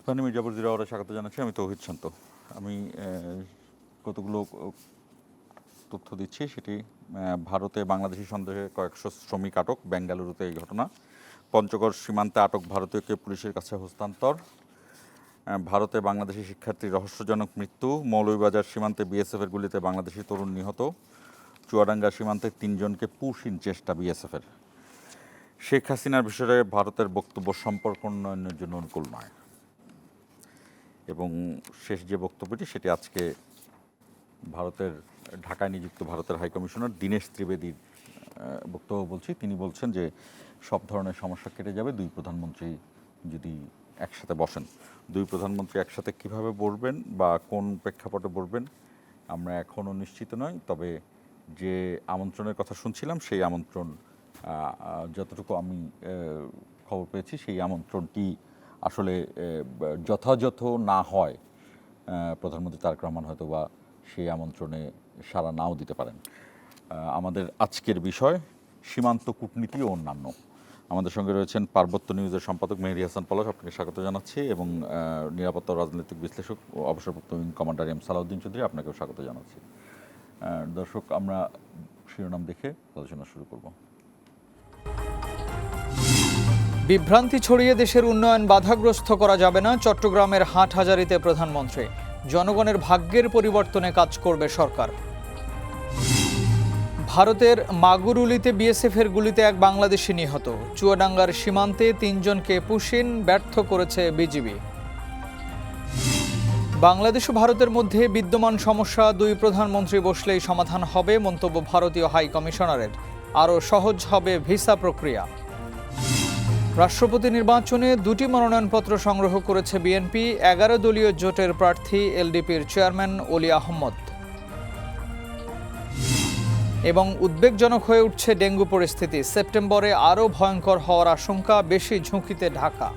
Funny Mirzapur জিরাওয়ারে স্বাগত জানাচ্ছি। আমি তৌহিদ শান্ত। আমি কতগুলো তথ্য দিচ্ছি। সেটি ভারতে বাংলাদেশি সন্দেহে কয়েকশো শ্রমিক আটক, বেঙ্গালুরুতে এই ঘটনা। পঞ্চগড় সীমান্তে আটক ভারতীয়কে পুলিশের কাছে হস্তান্তর। ভারতে বাংলাদেশি শিক্ষার্থীর রহস্যজনক মৃত্যু। মৌলভীবাজার সীমান্তে বিএসএফের গুলিতে বাংলাদেশি তরুণ নিহত। চুয়াডাঙ্গা সীমান্তে 3 জনকে পুশ-ইন চেষ্টা বিএসএফের। শেখ হাসিনার বিষয়ে ভারতের বক্তব্য সম্পর্ক উন্নয়নের জন্য অনুকূল নয়। এবং শেষ যে বক্তব্যটি সেটি আজকে ভারতের ঢাকায় নিযুক্ত ভারতের হাইকমিশনার দীনেশ ত্রিবেদীর বক্তব্য বলছি। তিনি বলছেন যে সব ধরনের সমস্যা কেটে যাবে দুই প্রধানমন্ত্রী যদি একসাথে বসেন। দুই প্রধানমন্ত্রী একসাথে কিভাবে বসবেন বা কোন প্রেক্ষাপটে বসবেন আমরা এখনও নিশ্চিত নই। তবে যে আমন্ত্রণের কথা শুনছিলাম সেই আমন্ত্রণ, যতটুকু আমি খবর পেয়েছি, সেই আমন্ত্রণটি আসলে যথাযথ না হয় প্রধানমন্ত্রী তারেক রহমান হয়তো বা সেই আমন্ত্রণে সাড়া নাও দিতে পারেন। আমাদের আজকের বিষয় সীমান্ত কূটনীতি ও অন্যান্য। আমাদের সঙ্গে রয়েছেন পার্বত্য নিউজের সম্পাদক মেহেদী হাসান পলাশ, আপনাকে স্বাগত জানাচ্ছি, এবং নিরাপত্তা রাজনৈতিক বিশ্লেষক অবসরপ্রাপ্ত wing commander M Salauddin Chowdhury, আপনাকেও স্বাগত জানাচ্ছি। দর্শক, আমরা শিরোনাম দেখে আলোচনা শুরু করব। বিভ্রান্তি ছড়িয়ে দেশের উন্নয়ন বাধাগ্রস্ত করা যাবে না, চট্টগ্রামের হাটহাজারীতে প্রধানমন্ত্রী। জনগণের ভাগ্যের পরিবর্তনে কাজ করবে সরকার। ভারতের মাগুরুলিতে বিএসএফের গুলিতে এক বাংলাদেশি নিহত। চুয়াডাঙ্গার সীমান্তে 3 জনকে পুশ-ইন ব্যর্থ করেছে বিজিবি। বাংলাদেশ ও ভারতের মধ্যে বিদ্যমান সমস্যা দুই প্রধানমন্ত্রী বসলেই সমাধান হবে, মন্তব্য ভারতীয় হাই কমিশনারের। আরও সহজ হবে ভিসা প্রক্রিয়া। রাষ্ট্রপতি নির্বাচনে 2টি মনোনয়নপত্র সংগ্রহ করেছে বিএনপি। 11 দলীয় জোটের প্রার্থী এলডিপির চেয়ারম্যান অলি আহমদ। এবং উদ্বেগজনক হয়ে উঠছে ডেঙ্গু পরিস্থিতি। সেপ্টেম্বরে আরও ভয়ঙ্কর হওয়ার আশঙ্কা, বেশি ঝুঁকিতে ঢাকা।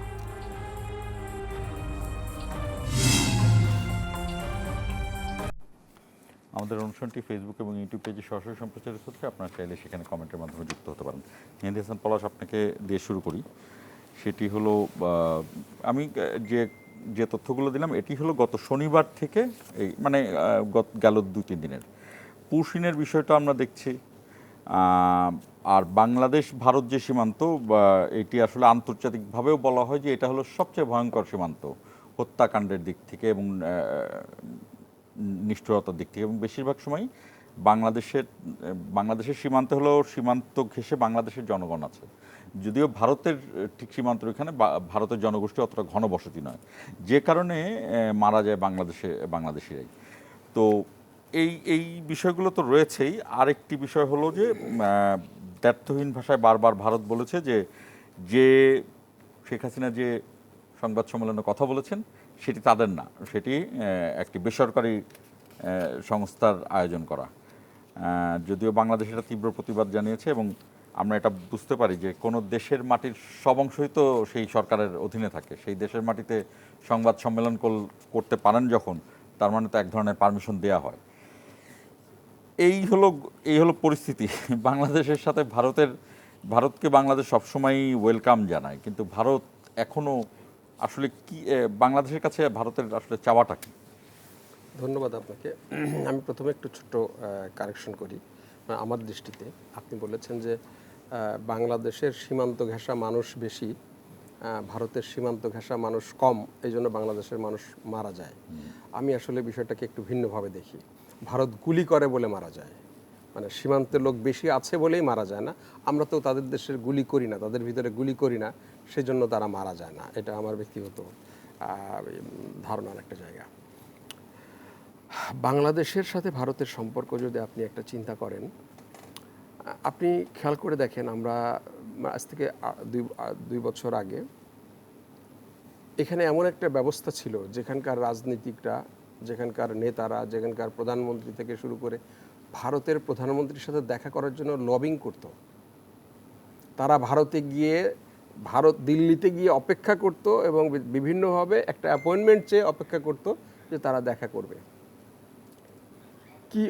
আমাদের অনুষ্ঠানটি ফেসবুক এবং ইউটিউব পেজে সরাসরি সম্প্রচারিত হচ্ছে। আপনারা চাইলে সেখানে কমেন্টের মাধ্যমে যুক্ত হতে পারেন। মেহেদী হাসান পলাশ, আপনাকে দিয়ে শুরু করি। সেটি হলো, আমি যে তথ্যগুলো দিলাম এটি হলো গত শনিবার থেকে, এই মানে গেল 2-3 দিনের পুশ-ইনের বিষয়টা আমরা দেখছি। আর বাংলাদেশ ভারত যে সীমান্ত, এটি আসলে আন্তর্জাতিকভাবেও বলা হয় যে এটা হলো সবচেয়ে ভয়ঙ্কর সীমান্ত হত্যাকাণ্ডের দিক থেকে এবং নিষ্ঠুরতার দিক থেকে। এবং বেশিরভাগ সময় বাংলাদেশের সীমান্তে হলো, সীমান্ত ঘেঁষে বাংলাদেশের জনগণ আছে। যদিও ভারতের ঠিক সীমান্তের ওইখানে ভারতের জনগোষ্ঠী অতটা ঘনবসতি নয়, যে কারণে মারা যায় বাংলাদেশিরাই। তো এই বিষয়গুলো তো রয়েছেই। আরেকটি বিষয় হলো যে দ্ব্যর্থহীন ভাষায় বারবার ভারত বলেছে যে শেখ হাসিনা যে সংবাদ সম্মেলনে কথা বলেছেন সেটি তাদের না, সেটি একটি বেসরকারি সংস্থার আয়োজন করা। যদিও বাংলাদেশ এটা তীব্র প্রতিবাদ জানিয়েছে, এবং আমরা এটা বুঝতে পারি যে কোনো দেশের মাটির সব অংশই তো সেই সরকারের অধীনে থাকে। সেই দেশের মাটিতে সংবাদ সম্মেলন করতে পারেন যখন, তার মানে তো এক ধরনের পারমিশন দেয়া হয়। এই হলো পরিস্থিতি। বাংলাদেশের সাথে ভারতকে বাংলাদেশ সবসময়ই ওয়েলকাম জানায়, কিন্তু ভারত এখনও আসলে কি, বাংলাদেশের কাছে ভারতের আসলে চাওয়াটা কি? ধন্যবাদ আপনাকে। আমি প্রথমে একটু ছোট্ট কারেকশন করি। আমার দৃষ্টিতে আপনি বলেছেন যে বাংলাদেশের সীমান্ত ঘেঁষা মানুষ বেশি, ভারতের সীমান্ত ঘেঁষা মানুষ কম, এই জন্য বাংলাদেশের মানুষ মারা যায়। আমি আসলে বিষয়টাকে একটু ভিন্নভাবে দেখি। ভারত গুলি করে বলে মারা যায়, মানে সীমান্তের লোক বেশি আছে বলেই মারা যায় না। আমরা তো তাদের দেশের গুলি করি না, তাদের ভিতরে গুলি করি না, সেজন্য তারা মারা যায় না। এটা আমার ব্যক্তিগত ধারণার একটা জায়গা। বাংলাদেশের সাথে ভারতের সম্পর্ক যদি আপনি একটা চিন্তা করেন, আপনি খেয়াল করে দেখেন, আমরা আজ থেকে 2 বছর আগে এখানে এমন একটা ব্যবস্থা ছিল যেখানকার রাজনীতিকরা, যেখানকার নেতারা, যেখানকার প্রধানমন্ত্রী থেকে শুরু করে ভারতের প্রধানমন্ত্রীর সাথে দেখা করার জন্য লবিং করত। তারা দিল্লিতে গিয়ে অপেক্ষা করত এবং বিভিন্নভাবে একটা অ্যাপয়েন্টমেন্ট চেয়ে অপেক্ষা করত যে তারা দেখা করবে। কি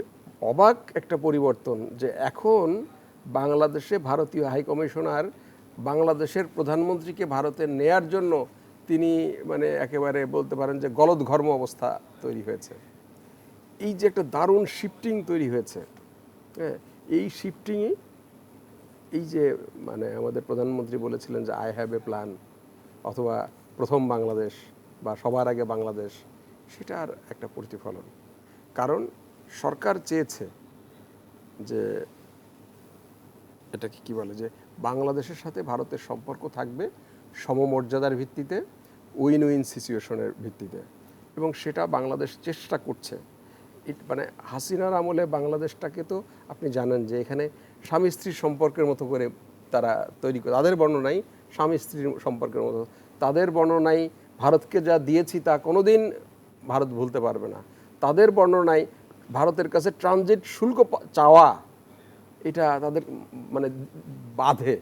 অবাক একটা পরিবর্তন যে এখন বাংলাদেশে ভারতীয় হাই কমিশনার বাংলাদেশের প্রধানমন্ত্রীকে ভারতে নেয়ার জন্য তিনি মানে একেবারে বলতে পারেন যে গলদঘর্ম অবস্থা তৈরি হয়েছে। এই যে একটা দারুণ শিফটিং তৈরি হয়েছে, হ্যাঁ, এই শিফটিংয়ে এই যে মানে আমাদের প্রধানমন্ত্রী বলেছিলেন যে আই হ্যাভ এ প্ল্যান, অথবা প্রথম বাংলাদেশ বা সবার আগে বাংলাদেশ, সেটার একটা প্রতিফলন। কারণ সরকার চেয়েছে যে এটাকে কি বলে, যে বাংলাদেশের সাথে ভারতের সম্পর্ক থাকবে সমমর্যাদার ভিত্তিতে, উইন উইন সিচুয়েশনের ভিত্তিতে, এবং সেটা বাংলাদেশ চেষ্টা করছে। মানে হাসিনার আমলে বাংলাদেশটাকে তো আপনি জানেন যে এখানে স্বামী স্ত্রীর সম্পর্কের মতো করে তারা তৈরি করে, তাদের বর্ণনাই স্বামী স্ত্রীর সম্পর্কের মতো, তাদের বর্ণনাই ভারতকে যা দিয়েছি তা কোনোদিন ভারত ভুলতে পারবে না, তাদের বর্ণনায় ভারতের কাছে ট্রানজিট শুল্ক চাওয়া এটা তাদের মানে বাধে,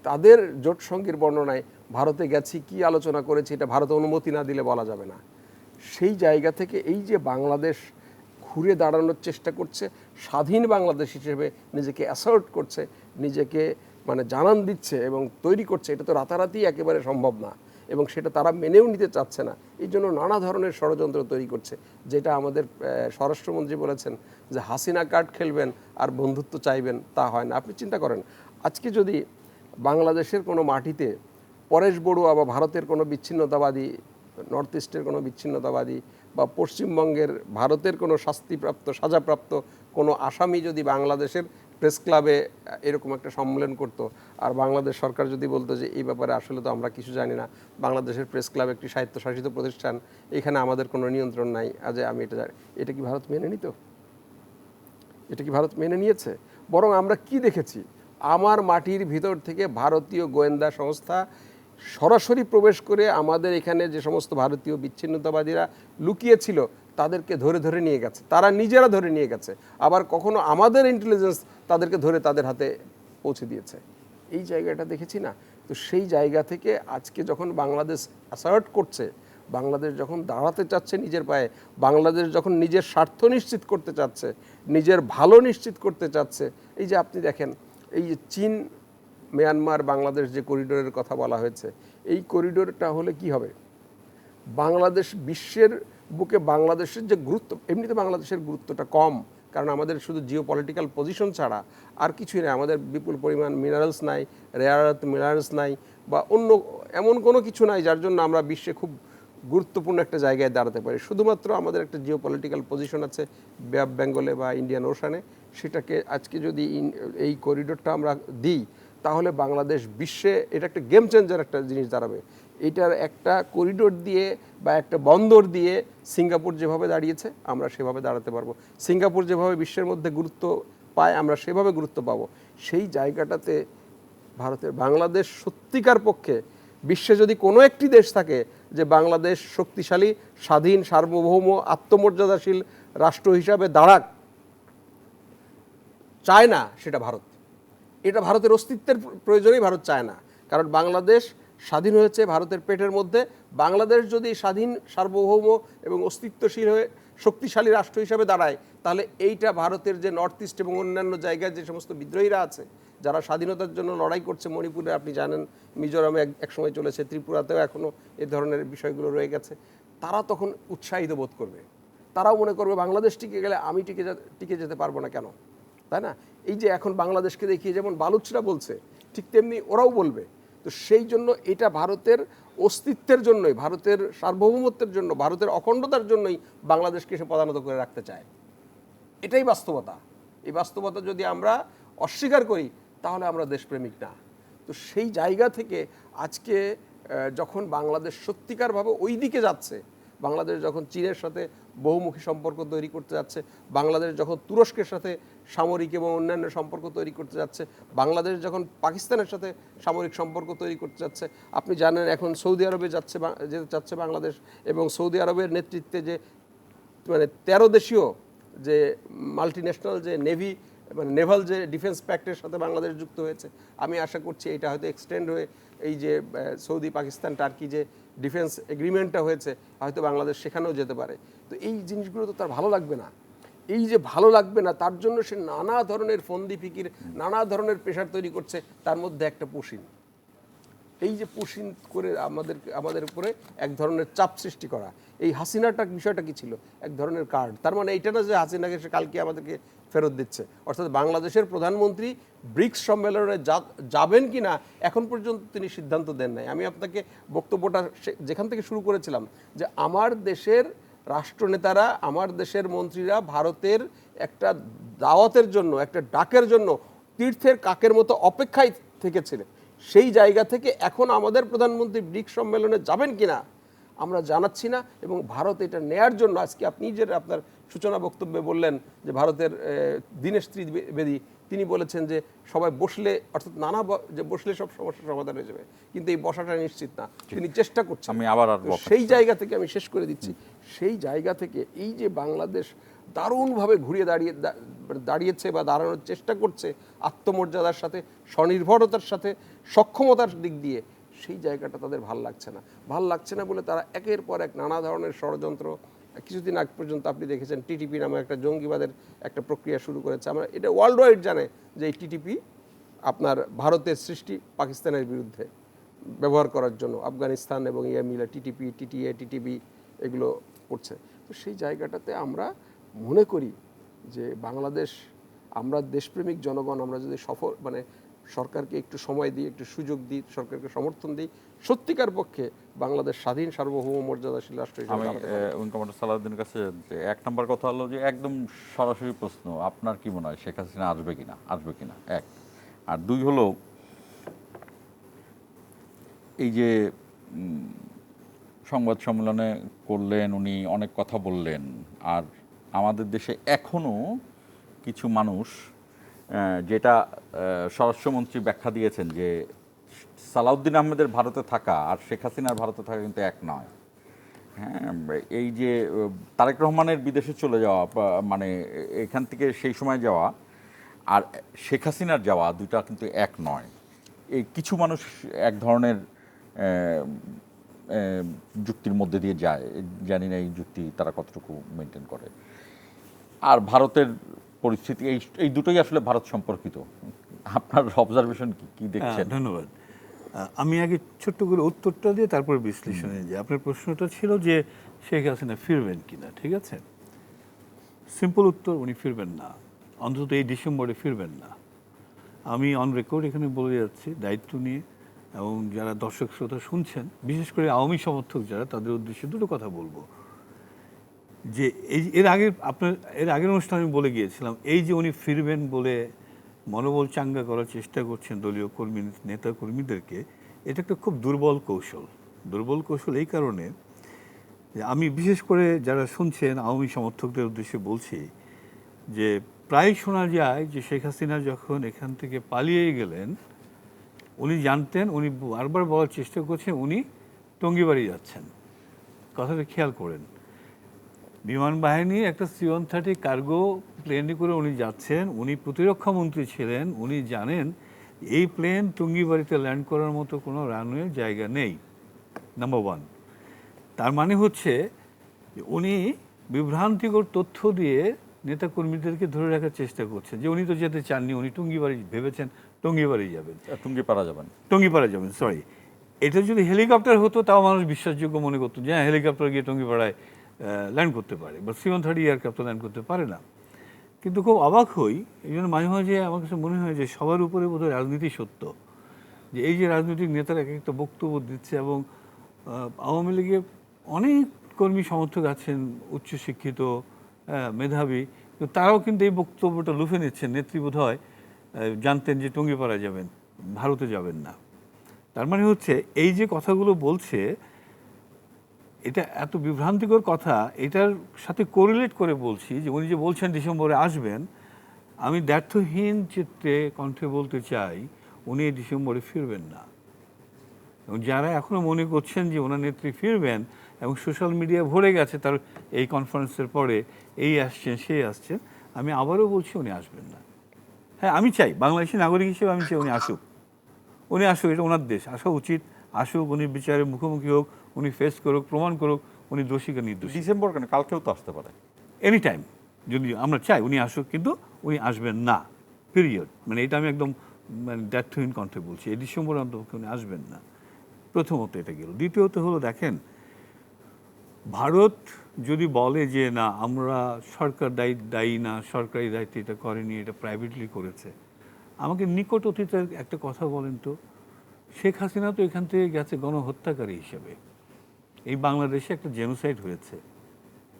তাদের জোট সঙ্গীর বর্ণনায় ভারতে গেছি কি আলোচনা করেছি এটা ভারত অনুমতি না দিলে বলা যাবে না। সেই জায়গা থেকে এই যে বাংলাদেশ ঘুরে দাঁড়ানোর চেষ্টা করছে, স্বাধীন বাংলাদেশ হিসেবে নিজেকে অ্যাসার্ট করছে, নিজেকে মানে জানান দিচ্ছে এবং তৈরি করছে, এটা তো রাতারাতি একেবারে সম্ভব না, এবং সেটা তারা মেনেও নিতে চাচ্ছে না। এই জন্য নানা ধরনের ষড়যন্ত্র তৈরি করছে, যেটা আমাদের স্বরাষ্ট্রমন্ত্রী বলেছেন যে হাসিনা কার্ড খেলবেন আর বন্ধুত্ব চাইবেন, তা হয় না। আপনি চিন্তা করেন, আজকে যদি বাংলাদেশের কোনো মাটিতে পরেশ বড়ুয়া বা ভারতের কোনো বিচ্ছিন্নতাবাদী, নর্থ ইস্টের কোনো বিচ্ছিন্নতাবাদী বা পশ্চিমবঙ্গের ভারতের কোনো শাস্তিপ্রাপ্ত সাজাপ্রাপ্ত কোনো আসামি যদি বাংলাদেশের প্রেস ক্লাবে এরকম একটা সম্মেলন করতো, আর বাংলাদেশ সরকার যদি বলতো যে এই ব্যাপারে আসলে তো আমরা কিছু জানি না, বাংলাদেশের প্রেস ক্লাব একটি স্বায়ত্তশাসিত প্রতিষ্ঠান, এখানে আমাদের কোনো নিয়ন্ত্রণ নাই, আজ আমি এটা জানি, এটা কি ভারত মেনে নিত? এটা কি ভারত মেনে নিয়েছে? বরং আমরা কি দেখেছি, আমার মাটির ভিতর থেকে ভারতীয় গোয়েন্দা সংস্থা সরাসরি প্রবেশ করে আমাদের এখানে যে সমস্ত ভারতীয় বিচ্ছিন্নতাবাদীরা লুকিয়েছিল তাদেরকে ধরে ধরে নিয়ে গেছে, তারা নিজেরা ধরে নিয়ে গেছে, আবার কখনো আমাদের ইন্টেলিজেন্স তাদেরকে ধরে তাদের হাতে পৌঁছে দিয়েছে। এই জায়গাটা দেখেছি না? তো সেই জায়গা থেকে আজকে যখন বাংলাদেশ অ্যাসার্ট করছে, বাংলাদেশ যখন দাঁড়াতে চাচ্ছে নিজের পায়ে, বাংলাদেশ যখন নিজের স্বার্থ নিশ্চিত করতে চাচ্ছে, নিজের ভালো নিশ্চিত করতে চাচ্ছে, এই যে আপনি দেখেন এই যে চীন মিয়ানমার বাংলাদেশ যে করিডোরের কথা বলা হয়েছে, এই করিডোরটা হলে কি হবে? বাংলাদেশ বিশ্বের বুকে বাংলাদেশের যে গুরুত্ব, এমনিতে বাংলাদেশের গুরুত্বটা কম, কারণ আমাদের শুধু জিও পলিটিক্যাল পজিশন ছাড়া আর কিছুই নেই, আমাদের বিপুল পরিমাণ মিনারেলস নাই, রেয়ার আর্থ মিনারেলস নাই, বা অন্য এমন কোনো কিছু নাই যার জন্য আমরা বিশ্বে খুব গুরুত্বপূর্ণ একটা জায়গায় দাঁড়াতে পারি। শুধুমাত্র আমাদের একটা জিও পলিটিক্যাল পজিশন আছে বে অফ বেঙ্গলে বা ইন্ডিয়ান ওশানে, সেটাকে আজকে যদি এই করিডোরটা আমরা দিই, তাহলে বাংলাদেশ বিশ্বে এটা একটা গেম চেঞ্জার একটা জিনিস দাঁড়াবে। এটার একটা করিডোর দিয়ে বা একটা বন্দর দিয়ে সিঙ্গাপুর যেভাবে দাঁড়িয়েছে আমরা সেভাবে দাঁড়াতে পারবো, সিঙ্গাপুর যেভাবে বিশ্বের মধ্যে গুরুত্ব পায় আমরা সেভাবে গুরুত্ব পাবো। সেই জায়গাটাতে ভারতের বাংলাদেশ সত্যিকার পক্ষে বিশ্বে যদি কোনো একটি দেশ থাকে যে বাংলাদেশ শক্তিশালী, স্বাধীন, সার্বভৌম, আত্মমর্যাদাশীল রাষ্ট্র হিসাবে দাঁড়াক, চায় না, সেটা ভারত। এটা ভারতের অস্তিত্বের প্রয়োজনেই ভারত চায় না, কারণ বাংলাদেশ স্বাধীন হয়েছে ভারতের পেটের মধ্যে। বাংলাদেশ যদি স্বাধীন, সার্বভৌম এবং অস্তিত্বশীল হয়ে শক্তিশালী রাষ্ট্র হিসাবে দাঁড়ায়, তাহলে এইটা ভারতের যে নর্থ ইস্ট এবং অন্যান্য জায়গায় যে সমস্ত বিদ্রোহীরা আছে, যারা স্বাধীনতার জন্য লড়াই করছে, মণিপুরে আপনি জানেন, মিজোরামে একসময় চলেছে, ত্রিপুরাতেও এখনও এ ধরনের বিষয়গুলো রয়ে গেছে, তারা তখন উৎসাহিত বোধ করবে, তারাও মনে করবে বাংলাদেশ টিকে গেলে আমি টিকে যেতে পারবো না কেন, তাই না? এই যে এখন বাংলাদেশকে দেখিয়ে যেমন বালুচরা বলছে, ঠিক তেমনি ওরাও বলবে। তো সেই জন্য এটা ভারতের অস্তিত্বের জন্যই, ভারতের সার্বভৌমত্বের জন্য, ভারতের অখণ্ডতার জন্যই বাংলাদেশকে সে পদানত করে রাখতে চায়। এটাই বাস্তবতা। এই বাস্তবতা যদি আমরা অস্বীকার করি তাহলে আমরা দেশপ্রেমিক না। তো সেই জায়গা থেকে আজকে যখন বাংলাদেশ সত্যিকারভাবে ওই দিকে যাচ্ছে, বাংলাদেশ যখন চীনের সাথে বহুমুখী সম্পর্ক তৈরি করতে যাচ্ছে, বাংলাদেশ যখন তুরস্কের সাথে সামরিক এবং অন্যান্য সম্পর্ক তৈরি করতে যাচ্ছে, বাংলাদেশ যখন পাকিস্তানের সাথে সামরিক সম্পর্ক তৈরি করতে যাচ্ছে, আপনি জানেন এখন সৌদি আরবে যেতে চাচ্ছে বাংলাদেশ, এবং সৌদি আরবের নেতৃত্বে যে মানে 13 দেশীয় যে মাল্টিন্যাশনাল যে নেভি, মানে নেভাল যে ডিফেন্স প্যাক্টের সাথে বাংলাদেশ যুক্ত হয়েছে, আমি আশা করছি এটা হয়তো এক্সটেন্ড হয়ে এই যে সৌদি, পাকিস্তান, টার্কি যে ডিফেন্স এগ্রিমেন্টটা হয়েছে, হয়তো বাংলাদেশ সেখানেও যেতে পারে। তো এই জিনিসগুলো তো তার ভালো লাগবে না। এই যে ভালো লাগবে না, তার জন্য সে নানা ধরনের ফন্দি ফিকির, নানা ধরনের প্রেশার তৈরি করছে, তার মধ্যে একটা পশিন। এই যে পুশিন করে আমাদের উপরে এক ধরনের চাপ সৃষ্টি করা, এই হাসিনাটা বিষয়টা কি ছিল? এক ধরনের কার্ড। তার মানে এইটা না যে হাসিনাকে সে কালকে আমাদেরকে ফেরত দিচ্ছে, অর্থাৎ বাংলাদেশের প্রধানমন্ত্রী ব্রিক্স সম্মেলনে যাবেন কি না এখন পর্যন্ত তিনি সিদ্ধান্ত দেন নাই। আমি আপনাকে বক্তব্যটা যেখান থেকে শুরু করেছিলাম যে আমার দেশের রাষ্ট্রনেতারা, আমার দেশের মন্ত্রীরা ভারতের একটা দাওয়াতের জন্য, একটা ডাকের জন্য তীর্থের কাকের মতো অপেক্ষায় থেকেছিলেন। সেই জায়গা থেকে এখন আমাদের প্রধানমন্ত্রী ব্রিক্স সম্মেলনে যাবেন কিনা আমরা জানাচ্ছি না, এবং ভারত এটা নেয়ার জন্য আজকে আপনি যে আপনার সূচনা বক্তব্যে বললেন যে ভারতের দীনেশ ত্রিবেদী তিনি বলেছেন যে সবাই বসলে, অর্থাৎ যে বসলে সব সমস্যার সমাধান হয়ে যাবে, কিন্তু এই বসাটা নিশ্চিত না। তিনি চেষ্টা করছেন। আমি আবার সেই জায়গা থেকে আমি শেষ করে দিচ্ছি, সেই জায়গা থেকে এই যে বাংলাদেশ দারুণভাবে ঘুরিয়ে দাঁড়িয়েছে বা দাঁড়ানোর চেষ্টা করছে আত্মমর্যাদার সাথে, স্বনির্ভরতার সাথে, সক্ষমতার দিক দিয়ে, সেই জায়গাটা তাদের ভাল লাগছে না। ভাল লাগছে না বলে তারা একের পর এক নানা ধরনের ষড়যন্ত্র, কিছুদিন আগ পর্যন্ত আপনি দেখেছেন টিটিপি নামে একটা জঙ্গিবাদের একটা প্রক্রিয়া শুরু করেছে। আমরা এটা ওয়ার্ল্ড ওয়াইড জানে যে এই টিটিপি আপনার ভারতের সৃষ্টি পাকিস্তানের বিরুদ্ধে ব্যবহার করার জন্য আফগানিস্তান এবং ইয়ে মিলে টিটিপি, টিটিএ, টিটিবি এগুলো করছে। তো সেই জায়গাটাতে আমরা মনে করি যে বাংলাদেশ, আমরা দেশপ্রেমিক জনগণ, আমরা যদি সরকারকে একটু সময় দিই, একটু সুযোগ দিই, সরকারকে সমর্থন দিই, সত্যিকার পক্ষে বাংলাদেশ স্বাধীন সার্বভৌম মর্যাদাশীল রাষ্ট্র হিসেবে আমি উইং কমান্ডার সালাউদ্দিনের কাছে যে এক নম্বর কথা হলো যে একদম সরাসরি প্রশ্ন, আপনার কি মনে হয় শেখ হাসিনা আসবে কিনা এক। আর দুই হলো এই যে সংবাদ সম্মেলনে করলেন উনি, অনেক কথা বললেন, আর আমাদের দেশে এখনো কিছু মানুষ, যেটা স্বরাষ্ট্রমন্ত্রী ব্যাখ্যা দিয়েছেন যে সালাউদ্দিন আহমেদের ভারতে থাকা আর শেখ হাসিনার ভারতে থাকা কিন্তু এক নয়। হ্যাঁ, এই যে তারেক রহমানের বিদেশে চলে যাওয়া, মানে এখান থেকে সেই সময় যাওয়া আর শেখ হাসিনার যাওয়া, দুইটা কিন্তু এক নয়। এই কিছু মানুষ এক ধরনের যুক্তির মধ্যে দিয়ে যায়, জানি না এই যুক্তি তারা কতটুকু মেনটেন করে। আর ভারতের পরিস্থিতি, এই দুটোই আসলে ভারত সম্পর্কিত। আপনার অবজারভেশন কি দেখছেন? ধন্যবাদ। আমি আগে ছোট্ট করে উত্তরটা দিয়ে তারপর বিশ্লেষণে যাই। আপনার প্রশ্নটা ছিল যে শেখ হাসিনা ফিরবেন কিনা, ঠিক আছে? সিম্পল উত্তর, উনি ফিরবেন না, অন্তত এই ডিসেম্বরে ফিরবেন না। আমি অন রেকর্ড এখানে বলে যাচ্ছি দায়িত্ব নিয়ে, এবং যারা দর্শক শ্রোতা শুনছেন, বিশেষ করে আওয়ামী সমর্থক যারা, তাদের উদ্দেশ্যে দুটো কথা বলবো। যে এর আগের অনুষ্ঠানে আমি বলে গিয়েছিলাম, এই যে উনি ফিরবেন বলে মনোবল চাঙ্গা করার চেষ্টা করছেন দলীয় নেতা কর্মীদেরকে, এটা একটা খুব দুর্বল কৌশল। এই কারণে যে আমি বিশেষ করে যারা শুনছেন আওয়ামী সমর্থকদের উদ্দেশ্যে বলছি যে প্রায় শোনা যায় যে শেখ হাসিনা যখন এখান থেকে পালিয়ে গেলেন, উনি জানতেন, উনি বারবার বলার চেষ্টা করছেন উনি টঙ্গিবাড়ি যাচ্ছেন। কথাটা খেয়াল করেন, বিমান বাহিনী একটা C-130 কার্গো প্লেনে করে উনি যাচ্ছেন। উনি প্রতিরক্ষা মন্ত্রী ছিলেন, উনি জানেন এই প্লেন টঙ্গিবাড়িতে ল্যান্ড করার মতো কোনো রানওয়ে জায়গা নেই, নাম্বার ওয়ান। তার মানে হচ্ছে উনি বিভ্রান্তিকর তথ্য দিয়ে নেতাকর্মীদেরকে ধরে রাখার চেষ্টা করছেন যে উনি তো যেতে চাননি, উনি টঙ্গিবাড়ি ভেবেছেন টঙ্গিবাড়ি যাবেন, টঙ্গিপাড়া যাবেন, সরি। এটা যদি হেলিকপ্টার হতো তাও মানুষ বিশ্বাসযোগ্য মনে করতো যে হ্যাঁ, হেলিকপ্টার গিয়ে টঙ্গিপাড়ায় ল্যান্ড করতে পারে, বা C-130 এয়ারক্রাফট ল্যান্ড করতে পারে না। কিন্তু খুব অবাক হই, এই জন্য মাঝে মাঝে আমার কাছে মনে হয় যে সবার উপরে বোধহয় রাজনীতি সত্য, যে এই যে রাজনৈতিক নেতারা এক একটা বক্তব্য দিচ্ছে, এবং আওয়ামী লীগের অনেক কর্মী সমর্থক আছেন উচ্চশিক্ষিত, মেধাবী, কিন্তু তারাও কিন্তু এই বক্তব্যটা লুফে নিচ্ছেন। নেত্রী বোধ হয় জানতেন যে টঙ্গিপাড়া যাবেন, ভারতে যাবেন না। তার মানে হচ্ছে এই যে কথাগুলো বলছে, এটা এত বিভ্রান্তিকর কথা, এটার সাথে কোরিলেট করে বলছি যে উনি যে বলছেন ডিসেম্বরে আসবেন, আমি দ্ব্যর্থহীন চিত্রে কণ্ঠে বলতে চাই উনি ডিসেম্বরে ফিরবেন না। এবং যারা এখনও মনে করছেন যে ওনার নেত্রী ফিরবেন, এবং সোশ্যাল মিডিয়া ভরে গেছে তার এই কনফারেন্সের পরে এই আসছেন সেই আসছেন, আমি আবারও বলছি উনি আসবেন না। হ্যাঁ, আমি চাই বাংলাদেশি নাগরিক হিসেবে আমি চাই উনি আসুক, এটা ওনার দেশ, আসা উচিত, আসুক, উনি বিচারের মুখোমুখি হোক, উনি ফেস করুক, প্রমাণ করুক উনি দোষী কে নির্দোষী। ডিসেম্বর কেন, কালকেও তো আসতে পারে, এনি টাইম যদি আমরা চাই উনি আসুক, কিন্তু উনি আসবেন না, পিরিয়ড। মানে এটা আমি একদম দ্ব্যর্থহীন কণ্ঠে বলছি, এই ডিসেম্বর অন্তত উনি আসবেন না। প্রথমত এটা গেল। দ্বিতীয়ত হলো দেখেন, ভারত যদি বলে যে না আমরা সরকার দায়ী না, সরকারি দায়িত্ব এটা করেনি, এটা প্রাইভেটলি করেছে, আমাকে নিকট অতীতের একটা কথা বলেন তো, শেখ হাসিনা তো এখান থেকে গেছে গণহত্যাকারী হিসেবে। এই বাংলাদেশে একটা জেনোসাইড হয়েছে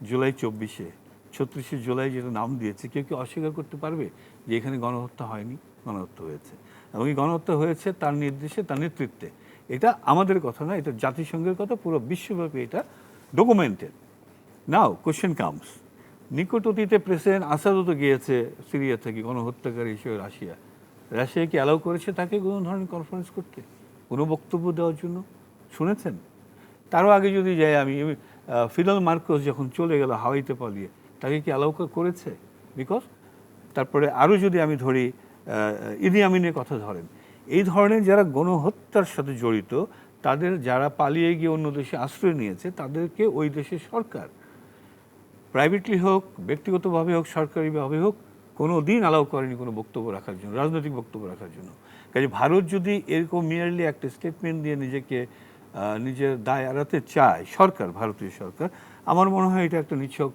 জুলাই 24-এ, 36শে জুলাই যেটা নাম দিয়েছে, কেউ কি অস্বীকার করতে পারবে যে এখানে গণহত্যা হয়নি? গণহত্যা হয়েছে, এবং এই গণহত্যা হয়েছে তার নির্দেশে, তার নেতৃত্বে। এটা আমাদের কথা না, এটা জাতিসংঘের কথা, পুরো বিশ্বব্যাপী এটা ডকুমেন্টেড। নাও কোশ্চেন কামস, নিকট অতীতে প্রেসিডেন্ট আসাদও তো গিয়েছে সিরিয়া থেকে গণহত্যাকারী হিসেবে রাশিয়া কি অ্যালাউ করেছে তাকে কোনো ধরনের কনফারেন্স করতে, কোনো বক্তব্য দেওয়ার জন্য? শুনেছেন? তারও আগে যদি যাই আমি, ফিদেল মার্কোস যখন চলে গেল হাওয়াইতে পালিয়ে, তাকে কি অ্যালাউ করেছে? বিকজ তারপরে আরও যদি আমি ধরি ইদি আমিনের কথা ধরেন, এই ধরনের যারা গণহত্যার সাথে জড়িত, তাদের যারা পালিয়ে গিয়ে অন্য দেশে আশ্রয় নিয়েছে, তাদেরকে ওই দেশের সরকার প্রাইভেটলি হোক, ব্যক্তিগতভাবে হোক, সরকারিভাবে হোক, কোনো দিন অ্যালাউ করেনি কোনো বক্তব্য রাখার জন্য, রাজনৈতিক বক্তব্য রাখার জন্য। কাজে ভারত যদি এরকম মিয়ারলি একটা স্টেটমেন্ট দিয়ে নিজের দায় এড়াতে চায় সরকার, ভারতীয় সরকার, আমার মনে হয় এটা একটা নিছক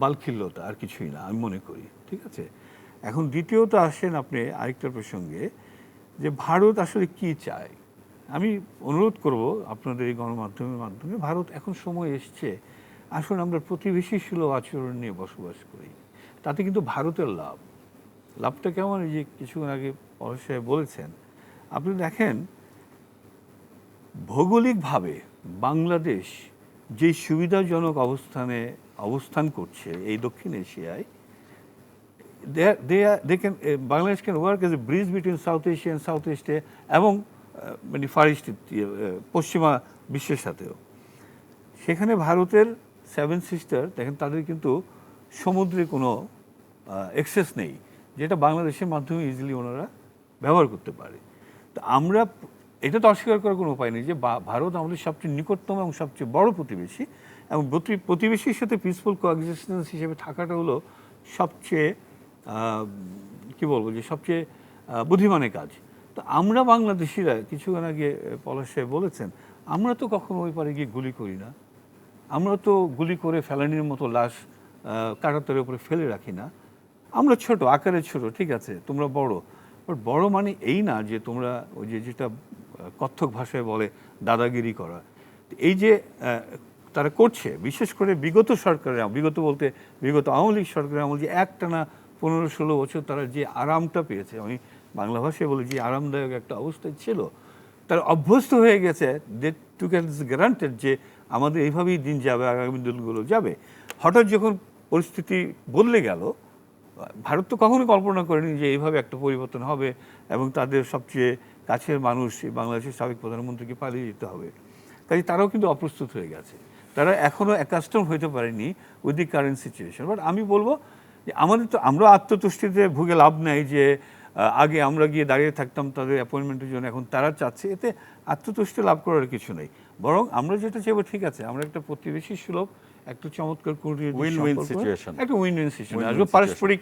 বালখিল্যতা, আর কিছুই না আমি মনে করি। ঠিক আছে, এখন দ্বিতীয়ত আসেন আপনি আরেকটা প্রসঙ্গে, যে ভারত আসলে কি চায়। আমি অনুরোধ করব আপনাদের এই গণমাধ্যমের মাধ্যমে, ভারত এখন সময় এসছে, আসুন আমরা প্রতিবেশী সুলভ আচরণ নিয়ে বসবাস করি। তাতে কিন্তু ভারতের লাভটা কেমন, এই যে কিছুক্ষণ আগে পরেশ সাহেব বলেছেন, আপনি দেখেন ভৌগোলিকভাবে বাংলাদেশ যে সুবিধাজনক অবস্থান করছে এই দক্ষিণ এশিয়ায়, Bangladesh can work as a bridge between south Asia and south east এবং মানে ফার ইস্ট, পশ্চিমা বিশ্বের সাথেও। সেখানে ভারতের 7 সিস্টার দেখেন, তাদের কিন্তু সমুদ্রে কোনো অ্যাক্সেস নেই, যেটা বাংলাদেশের মাধ্যমে ইজিলি ওনারা ব্যবহার করতে পারে। তো আমরা এটা তো অস্বীকার করার কোনো উপায় নেই যে ভারত আমাদের সবচেয়ে নিকটতম এবং সবচেয়ে বড় প্রতিবেশী, এবং প্রতিবেশীর সাথে পিসফুল কোএক্সিস্টেন্স হিসেবে থাকাটা হলো সবচেয়ে কি বলবো, যে সবচেয়ে বুদ্ধিমানের কাজ। তো আমরা বাংলাদেশিরা, কিছুক্ষণ আগে পলাশ সাহেব বলেছেন, আমরা তো কখনো ওই পারে গিয়ে গুলি করি না, আমরা তো গুলি করে ফেলানির মতো লাশ কাঁটাতারের উপরে ফেলে রাখি না। আমরা ছোট আকারে ছোট, ঠিক আছে, তোমরা বড়, বাট বড় মানে এই না যে তোমরা ওই যেটা কত্থক ভাষায় বলে দাদাগিরি করা। এই যে তারা করছে, বিশেষ করে বিগত সরকারের, বিগত আওয়ামী লীগ সরকারের আমল, যে একটানা 15-16 বছর তারা যে আরামটা পেয়েছে, আমি বাংলা ভাষায় বলি, যে আরামদায়ক একটা অবস্থায় ছিল, তারা অভ্যস্ত হয়ে গেছে, দে টুক অ্যাজ গ্যারান্টেড যে আমাদের এইভাবেই দিন যাবে, আগামী দিনগুলো যাবে। হঠাৎ যখন পরিস্থিতি বদলে গেল, ভারত তো কখনোই কল্পনা করেনি যে এইভাবে একটা পরিবর্তন হবে এবং তাদের সবচেয়ে কাছের মানুষ বাংলাদেশের সাবেক প্রধানমন্ত্রীকে পালিয়ে যেতে হবে। কাজে তারাও কিন্তু অপ্রস্তুত হয়ে গেছে, তারা এখনও অ্যাকাস্টম হতে পারেনি with the current situation. But আমি বলবো যে আমরা আত্মতুষ্টিতে ভুগে লাভ নাই যে আগে আমরা গিয়ে দাঁড়িয়ে থাকতাম তাদের অ্যাপয়েন্টমেন্টের জন্য, এখন তারা চাচ্ছে, এতে আত্মতুষ্টি লাভ করার কিছু নেই। বরং আমরা যেটা চাইবো, ঠিক আছে, আমরা একটা প্রতিবেশী সুলভ, একটা চমৎকার উইন-উইন সিচুয়েশন, একটা উইন-উইন সিচুয়েশন আসবে, পারস্পরিক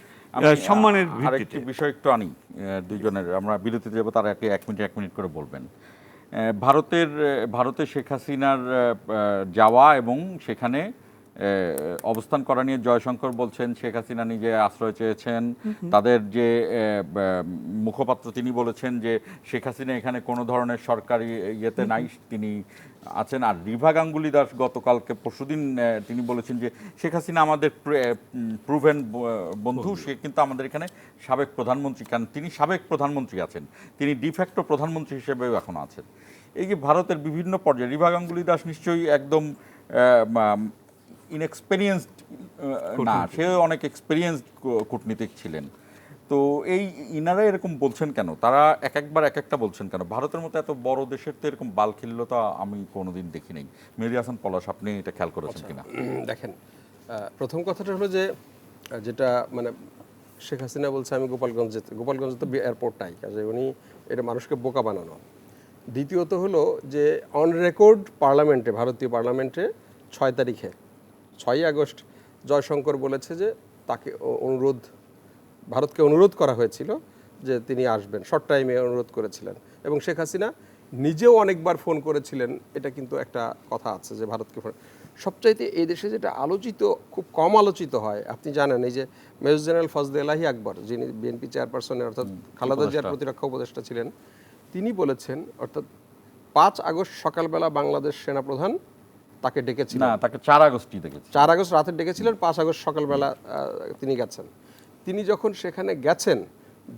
সম্মানের ভিত্তিতে। আরেকটি বিষয় একটু আনি দুইজনের, আমরা বিরতিতে যাব, তারা এক মিনিট করে বলবেন। ভারতে শেখ হাসিনার যাওয়া এবং সেখানে অবস্থান করা নিয়ে জয়শঙ্কর বলছেন শেখ হাসিনা নিজে আশ্রয় চেয়েছেন। তাদের যে মুখপাত্র তিনি বলেছেন যে শেখ হাসিনা এখানে কোনো ধরনের সরকারি ইয়েতে নাই, তিনি আছেন। আর রিভা গাঙ্গুলি দাস গতকালকে পরশুদিন তিনি বলেছেন যে শেখ হাসিনা আমাদের প্রুভেন বন্ধু, সে কিন্তু আমাদের এখানে সাবেক প্রধানমন্ত্রী, কারণ তিনি সাবেক প্রধানমন্ত্রী আছেন, তিনি ডিফ্যাক্টো প্রধানমন্ত্রী হিসেবেও এখন আছেন। এই যে ভারতের বিভিন্ন পর্যায়ে, রিভা গাঙ্গুলি দাস নিশ্চয়ই একদম ইনএক্সপেরিয়েন্সড না, সে অনেক এক্সপেরিয়েন্সড কূটনীতিক ছিলেন। তো এই ইনারা এরকম বলছেন কেন, তারা একবার এক একটা বলছেন কেন? ভারতের মতো এত বড় দেশের তো এরকম বালখিল্যতা আমি কোনোদিন দেখি নাই। মেহেদী হাসান পলাশ, আপনি এটা খেয়াল করেছেন কিনা? দেখেন, প্রথম কথাটা হলো যে যেটা মানে শেখ হাসিনা বলছে আমি গোপালগঞ্জে তো এয়ারপোর্ট নাই, কাজে উনি এটা মানুষকে বোকা বানানো। দ্বিতীয়ত হলো যে অন রেকর্ড পার্লামেন্টে, ভারতীয় পার্লামেন্টে 6 তারিখে 6ই আগস্ট জয়শঙ্কর বলেছে যে তাকে ভারতকে অনুরোধ করা হয়েছিল যে তিনি আসবেন, শর্ট টাইমে অনুরোধ করেছিলেন, এবং শেখ হাসিনা নিজেও অনেকবার ফোন করেছিলেন, এটা কিন্তু একটা কথা আছে যে ভারতকে সবচাইতে এই দেশে যেটা আলোচিত, খুব কম আলোচিত হয়, আপনি জানেন এই যে মেজর জেনারেল ফজলে এলাহি আকবর, যিনি বিএনপি চেয়ারপারসনের অর্থাৎ খালেদা জিয়ার প্রতিরক্ষা উপদেষ্টা ছিলেন, তিনি বলেছেন অর্থাৎ 5 আগস্ট সকালবেলা বাংলাদেশ সেনাপ্রধান তাকে ডেকেছিলেন। না, তাকে 4 আগস্টই দেখেছি। 4 আগস্ট রাতে ডেকেছিলেন, 5 আগস্ট সকালবেলা তিনি গেছেন। তিনি যখন সেখানে গেছেন,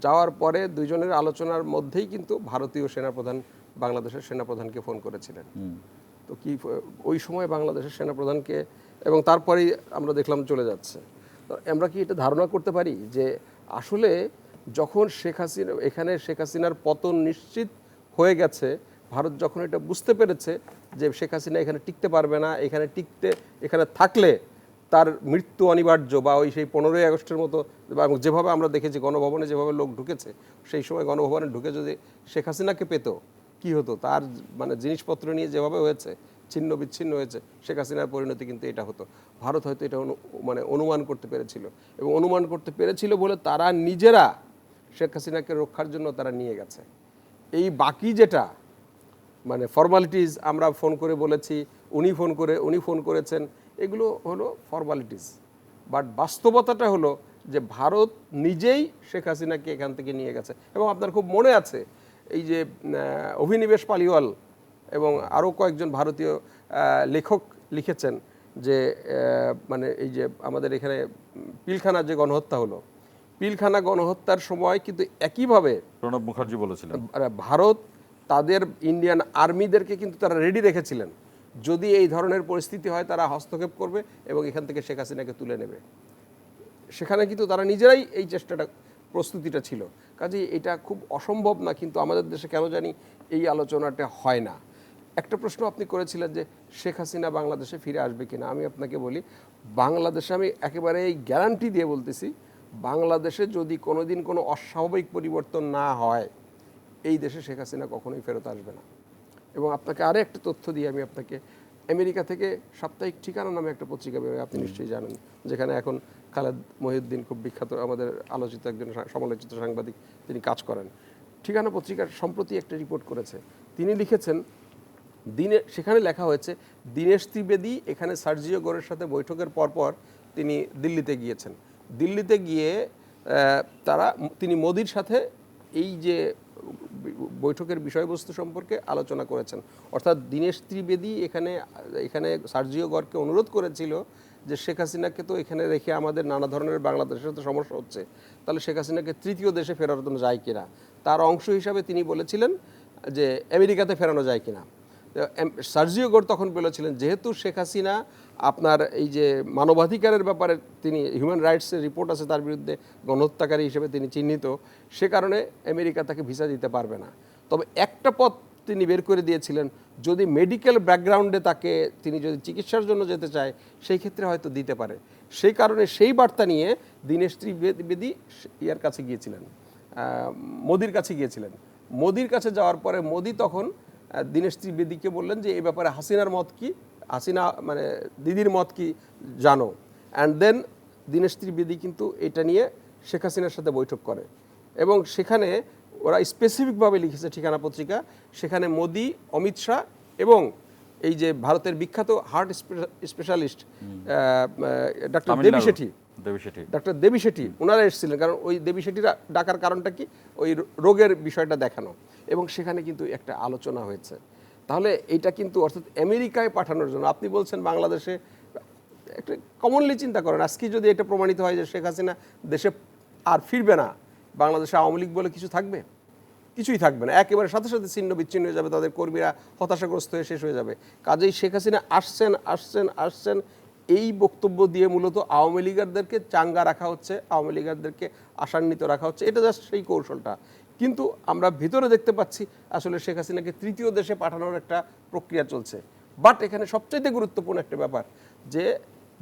যাওয়ার পরে দুইজনের আলোচনার মধ্যেই কিন্তু ভারতীয় সেনাপ্রধান বাংলাদেশের সেনাপ্রধানকে ফোন করেছিলেন। তো কি ওই সময় বাংলাদেশের সেনাপ্রধানকে, এবং তারপরেই আমরা দেখলাম চলে যাচ্ছে। তো আমরা কি এটা ধারণা করতে পারি যে আসলে যখন শেখ হাসিনার পতন নিশ্চিত হয়ে গেছে, ভারত যখন এটা বুঝতে পেরেছে যে শেখ হাসিনা এখানে টিকতে পারবে না, এখানে থাকলে তার মৃত্যু অনিবার্য, বা ওই সেই 15ই আগস্টের মতো, এবং যেভাবে আমরা দেখেছি গণভবনে যেভাবে লোক ঢুকেছে, সেই সময় গণভবনে ঢুকে যদি শেখ হাসিনাকে পেত কি হতো, তার মানে জিনিসপত্র নিয়ে যেভাবে হয়েছে, ছিন্ন বিচ্ছিন্ন হয়েছে, শেখ হাসিনার পরিণতি কিন্তু এটা হতো। ভারত হয়তো এটা অনুমান করতে পেরেছিল, এবং অনুমান করতে পেরেছিল বলে তারা নিজেরা শেখ হাসিনাকে রক্ষার জন্য তারা নিয়ে গেছে। এই বাকি যেটা মানে ফর্মালিটিস, আমরা ফোন করে বলেছি, উনি ফোন করেছেন, এগুলো হলো ফর্মালিটিস। বাট বাস্তবতাটা হলো যে ভারত নিজেই শেখ হাসিনাকে এখান থেকে নিয়ে গেছে। এবং আপনার খুব মনে আছে এই যে অভিনিবেশ পালিওয়াল এবং আরও কয়েকজন ভারতীয় লেখক লিখেছেন যে মানে এই যে আমাদের এখানে পিলখানা যে গণহত্যা হলো, পিলখানা গণহত্যার সময় কিন্তু একইভাবে প্রণব মুখার্জি বলেছিলেন ভারত তাদের ইন্ডিয়ান আর্মিদেরকে কিন্তু তারা রেডি রেখেছিলেন, যদি এই ধরনের পরিস্থিতি হয় তারা হস্তক্ষেপ করবে এবং এখান থেকে শেখ হাসিনাকে তুলে নেবে। সেখানে কিন্তু তারা নিজেরাই এই প্রস্তুতিটা ছিল। কাজেই এটা খুব অসম্ভব না, কিন্তু আমাদের দেশে কেন জানি এই আলোচনাটা হয় না। একটা প্রশ্ন আপনি করেছিলেন যে শেখ হাসিনা বাংলাদেশে ফিরে আসবে কিনা। আমি আপনাকে বলি, বাংলাদেশে আমি একেবারে এই গ্যারান্টি দিয়ে বলতেছি, বাংলাদেশে যদি কোনোদিন কোনো অস্বাভাবিক পরিবর্তন না হয়, এই দেশে শেখ হাসিনা কখনোই ফেরত আসবে না। এবং আপনাকে আরও একটা তথ্য দিয়ে আমি আপনাকে, আমেরিকা থেকে সাপ্তাহিক ঠিকানা নামে একটা পত্রিকা বেরোয়, আপনি নিশ্চয়ই জানেন, যেখানে এখন খালেদ মহিউদ্দিন, খুব বিখ্যাত আমাদের আলোচিত একজন সমালোচিত সাংবাদিক, তিনি কাজ করেন। ঠিকানা পত্রিকার সম্প্রতি একটা রিপোর্ট করেছে, তিনি লিখেছেন সেখানে লেখা হয়েছে দীনেশ ত্রিবেদী এখানে সার্জিও গোরের সাথে বৈঠকের পরপর তিনি দিল্লিতে গিয়েছেন। দিল্লিতে গিয়ে তিনি মোদির সাথে এই যে বৈঠকের বিষয়বস্তু সম্পর্কে আলোচনা করেছেন। অর্থাৎ দীনেশ ত্রিবেদী এখানে সার্জিও গরকে অনুরোধ করেছিল যে শেখ হাসিনাকে তো এখানে রেখে আমাদের নানা ধরনের বাংলাদেশের তো সমস্যা হচ্ছে, তাহলে শেখ হাসিনাকে তৃতীয় দেশে ফেরানো যায় কিনা। তার অংশ হিসাবে তিনি বলেছিলেন যে আমেরিকাতে ফেরানো যায় কিনা। সার্জিও গোর তখন বলেছিলেন যেহেতু শেখ হাসিনা আপনার এই যে মানবাধিকারের ব্যাপারে তিনি হিউম্যান রাইটসের রিপোর্ট আছে তার বিরুদ্ধে গণহত্যাকারী হিসেবে তিনি চিহ্নিত, সে কারণে আমেরিকা তাকে ভিসা দিতে পারবে না। তবে একটা পথ তিনি বের করে দিয়েছিলেন, যদি মেডিকেল ব্যাকগ্রাউন্ডে তিনি যদি চিকিৎসার জন্য যেতে চায় সেই ক্ষেত্রে হয়তো দিতে পারে। সেই কারণে সেই বার্তা নিয়ে দীনেশ ত্রিবেদী ইয়ার কাছে গিয়েছিলেন, মোদির কাছে গিয়েছিলেন। মোদির কাছে যাওয়ার পরে মোদি তখন দীনেশ ত্রিবেদীকে বললেন যে এই ব্যাপারে হাসিনার মত কি, হাসিনা মানে দিদির মত কি জানো। অ্যান্ড দেন দীনেশ ত্রিবেদী কিন্তু এটা নিয়ে শেখ হাসিনার সাথে বৈঠক করে, এবং সেখানে ওরা স্পেসিফিকভাবে লিখেছে ঠিকানা পত্রিকা, সেখানে মোদি, অমিত শাহ এবং এই যে ভারতের বিখ্যাত হার্ট স্পেশালিস্ট ডক্টর দেবী শেঠি ওনারা এসেছিলেন। কারণ ওই দেবী শেঠিরা ডাকার কারণটা কি, ওই রোগের বিষয়টা দেখানো, এবং সেখানে কিন্তু একটা আলোচনা হয়েছে। তাহলে এইটা কিন্তু অর্থাৎ আমেরিকায় পাঠানোর জন্য, আপনি বলছেন বাংলাদেশে একটা কমনলি চিন্তা করেন, আজকে যদি এটা প্রমাণিত হয় যে শেখ হাসিনা দেশে আর ফিরবে না, বাংলাদেশে আওয়ামী লীগ বলে কিছু থাকবে? কিছুই থাকবে না, একেবারে সাথে সাথে ছিন্ন বিচ্ছিন্ন হয়ে যাবে, তাদের কর্মীরা হতাশাগ্রস্ত হয়ে শেষ হয়ে যাবে। কাজেই শেখ হাসিনা আসছেন এই বক্তব্য দিয়ে মূলত আওয়ামী লীগারদেরকে চাঙ্গা রাখা হচ্ছে, আওয়ামী লীগারদেরকে আশান্বিত রাখা হচ্ছে, এটা জাস্ট সেই কৌশলটা। কিন্তু আমরা ভিতরে দেখতে পাচ্ছি আসলে শেখ হাসিনাকে তৃতীয় দেশে পাঠানোর একটা প্রক্রিয়া চলছে। বাট এখানে সবচেয়ে গুরুত্বপূর্ণ একটা ব্যাপার যে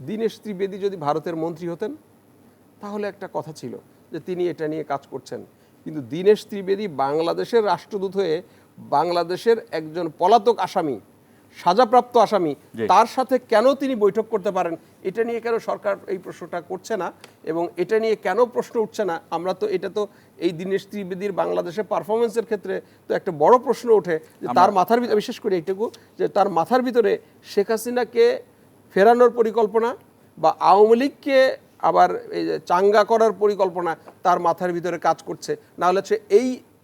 দীনেশ ত্রিবেদী যদি ভারতের মন্ত্রী হতেন তাহলে একটা কথা ছিল যে তিনি এটা নিয়ে কাজ করছেন, কিন্তু দীনেশ ত্রিবেদী বাংলাদেশের রাষ্ট্রদূত হয়ে বাংলাদেশের একজন পলাতক আসামি সাজাপ্রাপ্ত আসামি, জি। তার সাথে কেন তিনি বৈঠক করতে পারেন, এটা নিয়ে কেন সরকার এই প্রশ্নটা করছে না এবং এটা নিয়ে কেন প্রশ্ন উঠছে না? আমরা তো এটা তো এই দীনেশ ত্রিবেদীর বাংলাদেশে পারফরমেন্সের ক্ষেত্রে তো একটা বড় প্রশ্ন ওঠে যে তার মাথার ভিতরে, বিশেষ করে এইটুকু, যে তার মাথার ভিতরে শেখ হাসিনাকে ফেরানোর পরিকল্পনা বা আওয়ামী লীগকে আবার এই যে চাঙ্গা করার পরিকল্পনা তার মাথার ভিতরে কাজ করছে, না হলে সে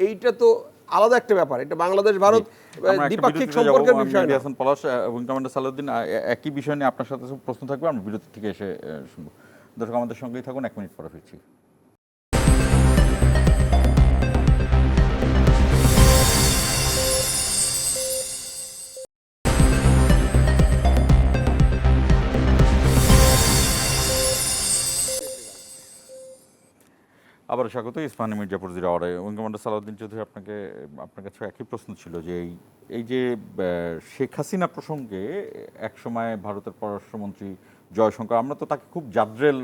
এইটা তো আলাদা একটা ব্যাপার। এটা বাংলাদেশ ভারত আমরা একটা দ্বিপাক্ষিক বিরতিতে যাবো। সম্পর্কের বিষয় মেহেদী না। হাসান পলাশ এবং কমান্ডার সালাউদ্দিন একই বিষয় নিয়ে আপনার সাথে প্রশ্ন থাকবে, আমরা বিরতি থেকে এসে শুনবো। দর্শক আমাদের সঙ্গেই থাকুন, 1 মিনিট পরে ফিরছি। আবার স্বাগত ইসমানী মির্জাপুর জিরাওয়ারে। কমান্ডার সালাউদ্দিন চৌধুরী, আপনার কাছে একই প্রশ্ন ছিল যে এই যে শেখ হাসিনা প্রসঙ্গে একসময় ভারতের পররাষ্ট্রমন্ত্রী জয়শঙ্কর, আমরা তো তাকে খুব জাদ্রেল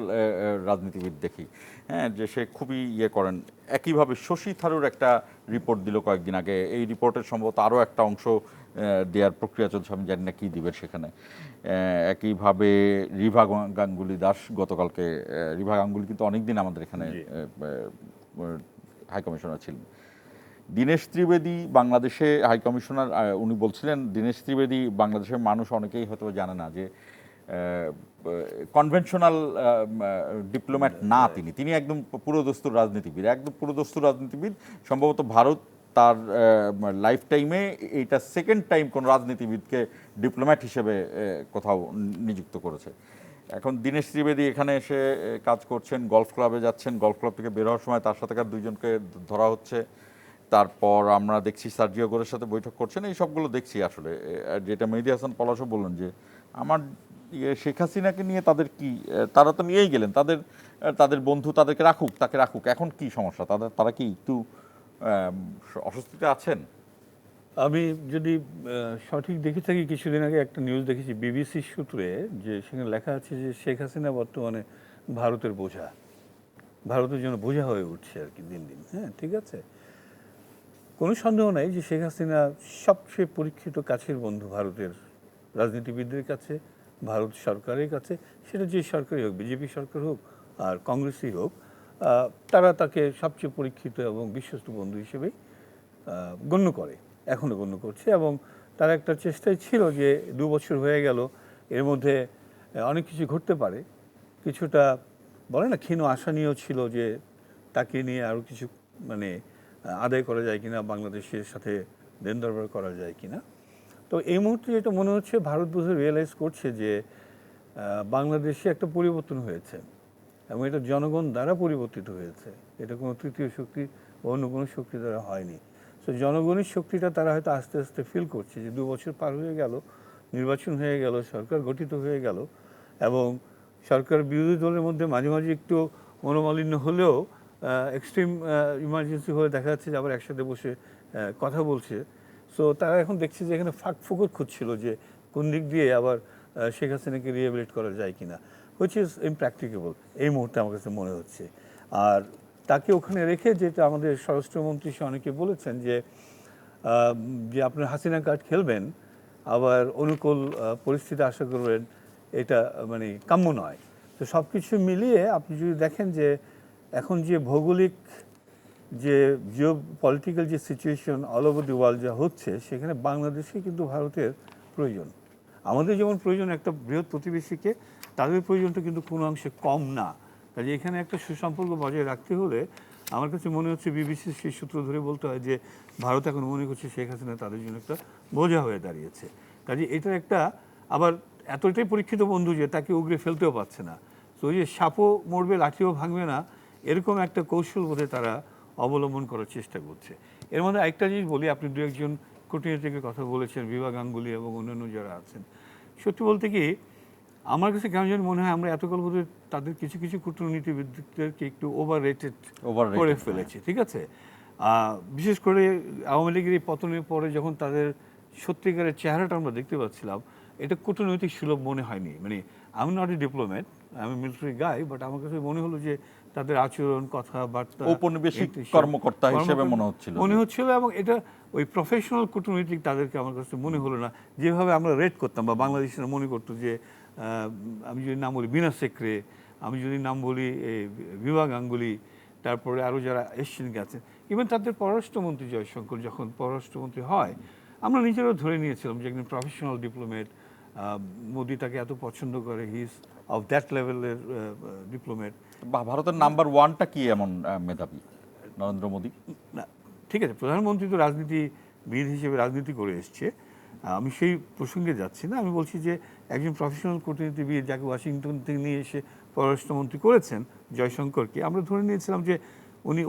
রাজনীতিবিদ দেখি, হ্যাঁ, যে সে খুবই করেন। একইভাবে শশী থারুর একটা রিপোর্ট দিল কয়েকদিন আগে, এই রিপোর্টের সম্ভবত আরও একটা অংশ দেওয়ার প্রক্রিয়া চলছে, আমি জানি না কী দিবেন সেখানে। একইভাবে রিভা গাঙ্গুলি দাস গতকালকে, রিভা গাঙ্গুলি কিন্তু অনেকদিন আমাদের এখানে হাই কমিশনার ছিলেন। দীনেশ ত্রিবেদী বাংলাদেশে হাই কমিশনার, উনি বলছিলেন দীনেশ ত্রিবেদী বাংলাদেশের মানুষ অনেকেই হয়তো জানে না যে কনভেনশনাল ডিপ্লোম্যাট না, তিনি একদম পুরোদস্তুর রাজনীতিবিদ, একদম পুরোদস্তুর রাজনীতিবিদ। সম্ভবত ভারত তার লাইফ টাইমে এইটা সেকেন্ড টাইম কোন রাজনীতিবিদকে ডিপ্লোম্যাট হিসেবে কোথাও নিযুক্ত করেছে। এখন দীনেশ ত্রিবেদী এখানে এসে কাজ করছেন, গলফ ক্লাবে যাচ্ছেন, গলফ ক্লাব থেকে বের হওয়ার সময় তার সাথেকার 2 জনকে ধরা হচ্ছে। তারপর আমরা দেখছি সার্জিও গোরের সাথে বৈঠক করছেন, এই সবগুলো দেখছি আসলে। যেটা মেহেদী হাসান পলাশও বললেন যে আমার শেখ হাসিনাকে নিয়ে তাদের কি, তারা তো নিয়েই গেলেন, তাদের বন্ধু তাদেরকে তাকে রাখুক, এখন কি সমস্যা তারা কি একটু অস্বস্তিতে আছেন? আমি যদি সঠিক দেখে থাকি, কিছুদিন আগে একটা নিউজ দেখেছি বিবিসি সূত্রে, যে সেখানে লেখা আছে যে শেখ হাসিনা বর্তমানে ভারতের বোঝা, ভারতের জন্য বোঝা হয়ে উঠছে আর কি দিন দিন। হ্যাঁ, ঠিক আছে, কোনো সন্দেহ নাই যে শেখ হাসিনা সবচেয়ে পরীক্ষিত কাছের বন্ধু ভারতের রাজনীতিবিদদের কাছে, ভারত সরকারের কাছে, সেটা যে সরকারই হোক, বিজেপি সরকার হোক আর কংগ্রেসই হোক, তারা তাকে সবচেয়ে পরীক্ষিত এবং বিশ্বস্ত বন্ধু হিসেবেই গণ্য করে, এখনও গণ্য করছে। এবং তার একটা চেষ্টাই ছিল যে 2 বছর হয়ে গেল, এর মধ্যে অনেক কিছু ঘটতে পারে, কিছুটা বলে না ক্ষীণ আশা নিয়েও ছিল যে তাকে নিয়ে আরও কিছু মানে আদায় করা যায় কিনা, বাংলাদেশের সাথে দেন দরবার করা যায় কিনা। তো এই মুহূর্তে যেটা মনে হচ্ছে, ভারত বোধহয় রিয়েলাইজ করছে যে বাংলাদেশে একটা পরিবর্তন হয়েছে এবং এটা জনগণ দ্বারা পরিবর্তিত হয়েছে, এটা কোনো তৃতীয় শক্তি বা অন্য কোনো শক্তি দ্বারা হয়নি। তো জনগণের শক্তিটা তারা হয়তো আস্তে আস্তে ফিল করছে যে 2 বছর পার হয়ে গেল, নির্বাচন হয়ে গেল, সরকার গঠিত হয়ে গেল, এবং সরকার বিরোধী দলের মধ্যে মাঝে মাঝে একটু মনোমালিন্য হলেও এক্সট্রিম ইমার্জেন্সি হয়ে দেখা যাচ্ছে যে আবার একসাথে বসে কথা বলছে। সো তারা এখন দেখছে যে এখানে ফাঁক ফোকর খুঁজছিল যে কোন দিক দিয়ে আবার শেখ হাসিনাকে রিহ্যাবিলিট করা যায় কিনা, হুইচ ইজ ইমপ্র্যাকটিকেবল এই মুহূর্তে আমার কাছে মনে হচ্ছে। আর তাকে ওখানে রেখে, যেটা আমাদের স্বরাষ্ট্রমন্ত্রী সে অনেকে বলেছেন যে আপনার হাসিনা কার্ড খেলবেন, আবার অনুকূল পরিস্থিতি আশা করবেন, এটা মানে কাম্য নয়। তো সব কিছু মিলিয়ে আপনি যদি দেখেন যে এখন যে ভৌগোলিক যে জিও পলিটিক্যাল যে situation all over the world যা হচ্ছে, সেখানে বাংলাদেশে কিন্তু ভারতের প্রয়োজন। আমাদের যেমন প্রয়োজন একটা বৃহৎ প্রতিবেশীকে, তাদের প্রয়োজনটা কিন্তু কোনো অংশে কম না। কাজে এখানে একটা সুসম্পর্ক বজায় রাখতে হলে আমার কাছে মনে হচ্ছে, বিবিসির সেই সূত্র ধরে বলতে হয় যে ভারত এখন মনে করছে শেখ হাসিনা তাদের জন্য একটা বোঝা হয়ে দাঁড়িয়েছে। কাজে এটা একটা আবার এতটাই পরীক্ষিত বন্ধু যে তাকে উগড়ে ফেলতেও পারছে না। তো ওই যে সাপও মরবে লাঠিও ভাঙবে না, এরকম একটা কৌশল বোধে তারা অবলম্বন করার চেষ্টা করছে। এর মধ্যে একটা জিনিস বলি, আপনি 2-1 কূটনীতিকের কথা বলেছেন, বিভা গাঙ্গুলি এবং অন্যান্য যারা আছেন। সত্যি বলতে কি, আমার কাছে কেমন যেন মনে হয় আমরা এতকাল বোধ তাদের কিছু কিছু কূটনীতিবিদদেরকে একটু ওভার রেটেড করে ফেলেছি, ঠিক আছে। বিশেষ করে আওয়ামী লীগের এই পতনের পরে যখন তাদের সত্যিকারের চেহারাটা আমরা দেখতে পাচ্ছিলাম, এটা কূটনৈতিক সুলভ মনে হয়নি। মানে আমি নট এ ডিপ্লোম্যাট, আমি মিলিটারি গাই, বাট আমার কাছে মনে হলো যে তাদের আচরণ, কথাবার্তা, ঔপনিবেশিক কর্মকর্তা হিসেবে মনে হচ্ছিল এবং এটা ওই প্রফেশনাল কূটনৈতিক তাদেরকে আমার কাছে মনে হলো না যেভাবে আমরা রেট করতাম বা বাংলাদেশিরা মনে করতো যে আমি যদি নাম বলি বিনা সেক্রে, আমি যদি নাম বলি বিভা গাঙ্গুলি, তারপরে আরও যারা এসছেন গেছেন, ইভেন তাদের পররাষ্ট্রমন্ত্রী জয়শঙ্কর যখন পররাষ্ট্রমন্ত্রী হয়, আমরা নিজেরাও ধরে নিয়েছিলাম যে একজন প্রফেশনাল ডিপ্লোমেট, মোদি তাকে এত পছন্দ করে, হি ইজ অফ দ্যাট লেভেলের ডিপ্লোমেট। ভারতের নাম্বার ওয়ানটা কি এমন মেধাবী নরেন্দ্র মোদী? না ঠিক আছে, প্রধানমন্ত্রী তো রাজনীতিবিদ হিসেবে রাজনীতি করে এসছে, আমি সেই প্রসঙ্গে যাচ্ছি না। আমি বলছি যে একজন প্রফেশনাল কূটনীতিবিদ যাকে ওয়াশিংটন থেকে নিয়ে এসে পররাষ্ট্রমন্ত্রী করেছেন জয়শঙ্করকে, আমরা ধরে নিয়েছিলাম যে উনি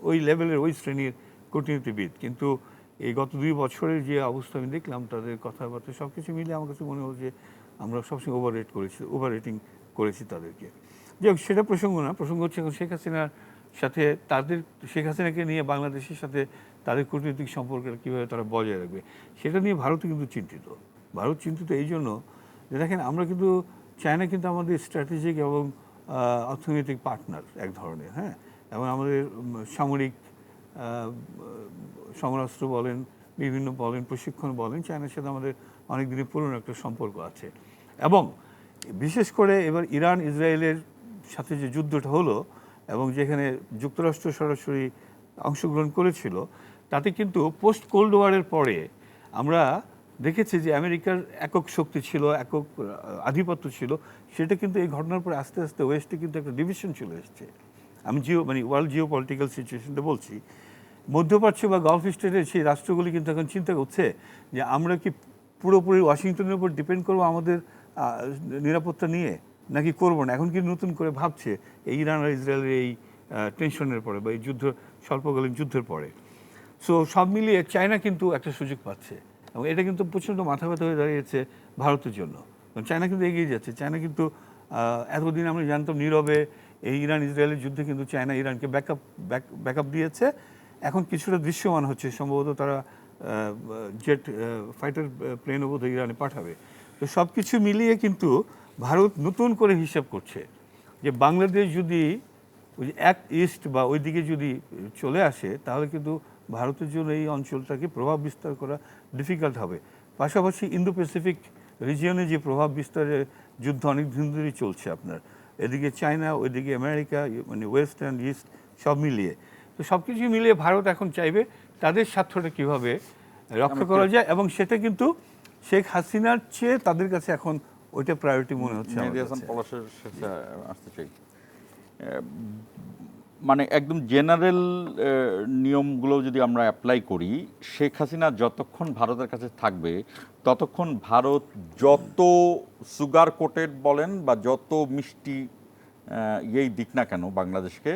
ওই লেভেলের ওই শ্রেণীর কূটনীতিবিদ। কিন্তু এই গত 2 বছরের যে অবস্থা আমি দেখলাম, তাদের কথাবার্তা সব কিছু মিলে আমার কাছে মনে হলো যে আমরা সবসময় ওভার রেটিং করেছি তাদেরকে। যাই হোক, সেটা প্রসঙ্গ না, প্রসঙ্গ হচ্ছে এখন শেখ হাসিনার সাথে শেখ হাসিনাকে নিয়ে বাংলাদেশের সাথে তাদের কূটনৈতিক সম্পর্কটা কীভাবে তারা বজায় রাখবে, সেটা নিয়ে ভারত কিন্তু চিন্তিত। ভারত চিন্তিত এই জন্য যে দেখেন, আমরা কিন্তু চায়না কিন্তু আমাদের স্ট্র্যাটেজিক এবং অর্থনৈতিক পার্টনার এক ধরনের, হ্যাঁ, এবং আমাদের সামরিক সমরাস্ত্র বলেন, বিভিন্ন প্রশিক্ষণ বলেন, চায়নার সাথে আমাদের অনেক দিনের পুরনো একটা সম্পর্ক আছে। এবং বিশেষ করে এবার ইরান ইসরায়েলের সাথে যে যুদ্ধটা হলো এবং যেখানে যুক্তরাষ্ট্র সরাসরি অংশগ্রহণ করেছিল, তাতে কিন্তু পোস্ট কোল্ড ওয়ারের পরে আমরা দেখেছি যে আমেরিকার একক শক্তি ছিল, একক আধিপত্য ছিল, সেটা কিন্তু এই ঘটনার পরে আস্তে আস্তে ওয়েস্টে কিন্তু একটা ডিভিশন চলে এসছে। আমি ওয়ার্ল্ড জিও পলিটিক্যাল সিচুয়েশনটা বলছি। মধ্যপ্রাচ্য বা গলফ স্টেটের সেই রাষ্ট্রগুলি কিন্তু এখন চিন্তা করছে যে আমরা কি পুরোপুরি ওয়াশিংটনের উপর ডিপেন্ড করবো আমাদের নিরাপত্তা নিয়ে, নাকি করবো না। এখন কি নতুন করে ভাবছে এই ইরান আর ইসরায়েলের এই টেনশনের পরে বা এই স্বল্পকালীন যুদ্ধের পরে। সো সব মিলিয়ে চায়না কিন্তু একটা সুযোগ পাচ্ছে এবং এটা কিন্তু প্রচণ্ড মাথা ব্যথা হয়ে দাঁড়িয়েছে ভারতের জন্য। চায়না কিন্তু এগিয়ে যাচ্ছে। চায়না কিন্তু এতদিন আমরা জানতাম নীরবে এই ইরান ইসরায়েলের যুদ্ধে কিন্তু চায়না ইরানকে ব্যাকআপ দিয়েছে। এখন কিছুটা দৃশ্যমান হচ্ছে, সম্ভবত তারা জেট ফাইটার প্লেনও বোধহয় ইরানে পাঠাবে। তো সব কিছু মিলিয়ে কিন্তু ভারত নতুন করে হিসাব করছে যে বাংলাদেশ যদি ওই এক ইস্ট বা ওই দিকে যদি চলে আসে, তাহলে কিন্তু ভারতের জন্য এই অঞ্চলটাকে প্রভাব বিস্তার করা ডিফিকাল্ট হবে। পাশাপাশি ইন্দো প্যাসিফিক রিজিয়নে যে প্রভাব বিস্তারের যুদ্ধ অনেক দিন ধরেই চলছে আপনার, এদিকে চায়না, ওইদিকে আমেরিকা, মানে ওয়েস্ট অ্যান্ড ইস্ট সব মিলিয়ে। তো সব কিছু মিলিয়ে ভারত এখন চাইবে তাদের স্বার্থটা কীভাবে রক্ষা করা যায়, এবং সেটা কিন্তু শেখ হাসিনার চেয়ে তাদের কাছে এখন ওইটা প্রায়োরিটি মনে হচ্ছে। আসতে চাই, মানে একদম জেনারেল নিয়মগুলো যদি আমরা অ্যাপ্লাই করি, শেখ হাসিনা যতক্ষণ ভারতের কাছে থাকবে ততক্ষণ ভারত যত সুগার কোটেড বলেন বা যত মিষ্টি ইয়েই দিক না কেন বাংলাদেশকে,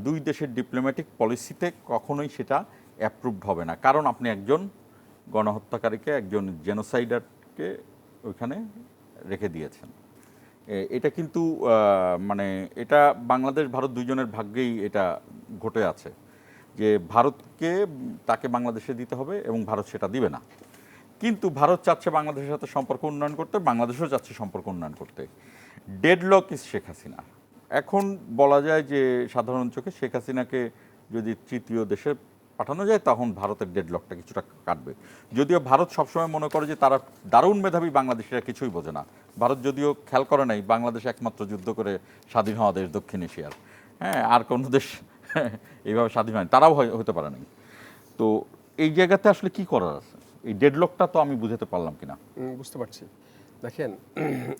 দুই দেশের ডিপ্লোম্যাটিক পলিসিতে কখনোই সেটা অ্যাপ্রুভড হবে না। কারণ আপনি একজন গণহত্যাকারীকে, একজন জেনোসাইডারকে ওইখানে রেখে দিয়েছেন। এটা কিন্তু মানে এটা বাংলাদেশ ভারত দুইজনের ভাগ্যেই এটা ঘটে আছে যে ভারতকে তাকে বাংলাদেশে দিতে হবে এবং ভারত সেটা দিবে না। কিন্তু ভারত চাচ্ছে বাংলাদেশের সাথে সম্পর্ক উন্নয়ন করতে, বাংলাদেশও চাচ্ছে সম্পর্ক উন্নয়ন করতে। Deadlock is Sheikh Hasina. এখন বলা যায় যে সাধারণ চোখে শেখ হাসিনাকে যদি তৃতীয় দেশে পাঠানো যায় তখন ভারতের ডেডলকটা কিছুটা কাটবে। যদিও ভারত সবসময় মনে করে যে তারা দারুণ মেধাবী, বাংলাদেশিরা কিছুই বোঝে না। ভারত যদিও খেয়াল করে নাই বাংলাদেশ একমাত্র যুদ্ধ করে স্বাধীন হওয়া দেশ দক্ষিণ এশিয়ার, হ্যাঁ, আর কোনো দেশ এইভাবে স্বাধীন হয়নি, তারাও হতে পারে নাই। তো এই জায়গাতে আসলে কি করার আছে? এই ডেডলকটা তো আমি বুঝাতে পারলাম কিনা। বুঝতে পারছি। দেখেন,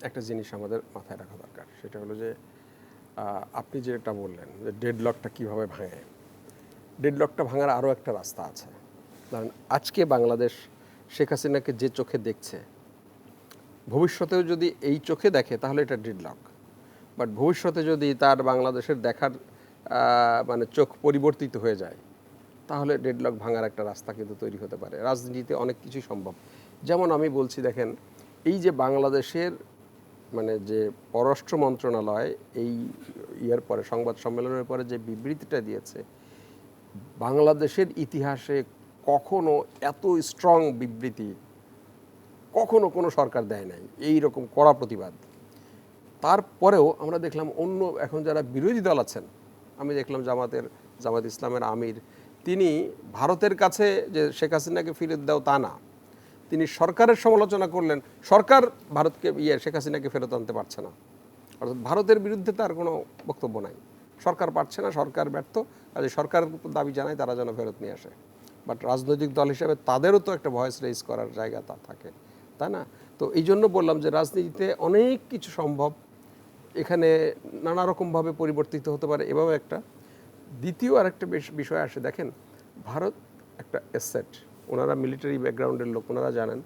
একটা জিনিস আমাদের মাথায় রাখা দরকার, সেটা হলো যে আপনি যেটা বললেন যে ডেডলকটা কীভাবে ভাঙে, ডেডলকটা ভাঙার আরও একটা রাস্তা আছে। কারণ আজকে বাংলাদেশ শেখ হাসিনাকে যে চোখে দেখছে, ভবিষ্যতেও যদি এই চোখে দেখে তাহলে এটা ডেডলক। বাট ভবিষ্যতে যদি তার বাংলাদেশের দেখার মানে চোখ পরিবর্তিত হয়ে যায়, তাহলে ডেডলক ভাঙার একটা রাস্তা কিন্তু তৈরি হতে পারে। রাজনীতিতে অনেক কিছুই সম্ভব। যেমন আমি বলছি, দেখেন, এই যে বাংলাদেশের মানে যে পররাষ্ট্র মন্ত্রণালয় এই ইয়ের পরে সংবাদ সম্মেলনের পরে যে বিবৃতিটা দিয়েছে, বাংলাদেশের ইতিহাসে কখনো এত স্ট্রং বিবৃতি কখনো কোনো সরকার দেয় নাই। এই রকম কড়া প্রতিবাদ তারপরেও আমরা দেখলাম অন্য এখন যারা বিরোধী দল আছেন, আমি দেখলাম জামাত ইসলামের আমির, তিনি ভারতের কাছে যে শেখ হাসিনাকে ফিরে দাও তা না, তিনি সরকারের সমালোচনা করলেন, সরকার ভারতকে শেখ হাসিনাকে ফেরত আনতে পারছে না, অর্থাৎ ভারতের বিরুদ্ধে তার কোনো বক্তব্য নাই, সরকার পারছে না, সরকার ব্যর্থ, কাজে সরকারের উপর দাবি জানায় তারা যেন ফেরত নিয়ে আসে। বাট রাজনৈতিক দল হিসেবে তাদেরও তো একটা ভয়েস রেজ করার জায়গা তা থাকে, তাই না? তো এই জন্য বললাম যে রাজনীতিতে অনেক কিছু সম্ভব, এখানে নানা রকমভাবে পরিবর্তিত হতে পারে। এভাবে একটা দ্বিতীয় আরেকটা বিষয় আসে, দেখেন ভারত একটা অ্যাসেট, ওনারা মিলিটারি ব্যাকগ্রাউন্ডের লোক, ওনারা জানেন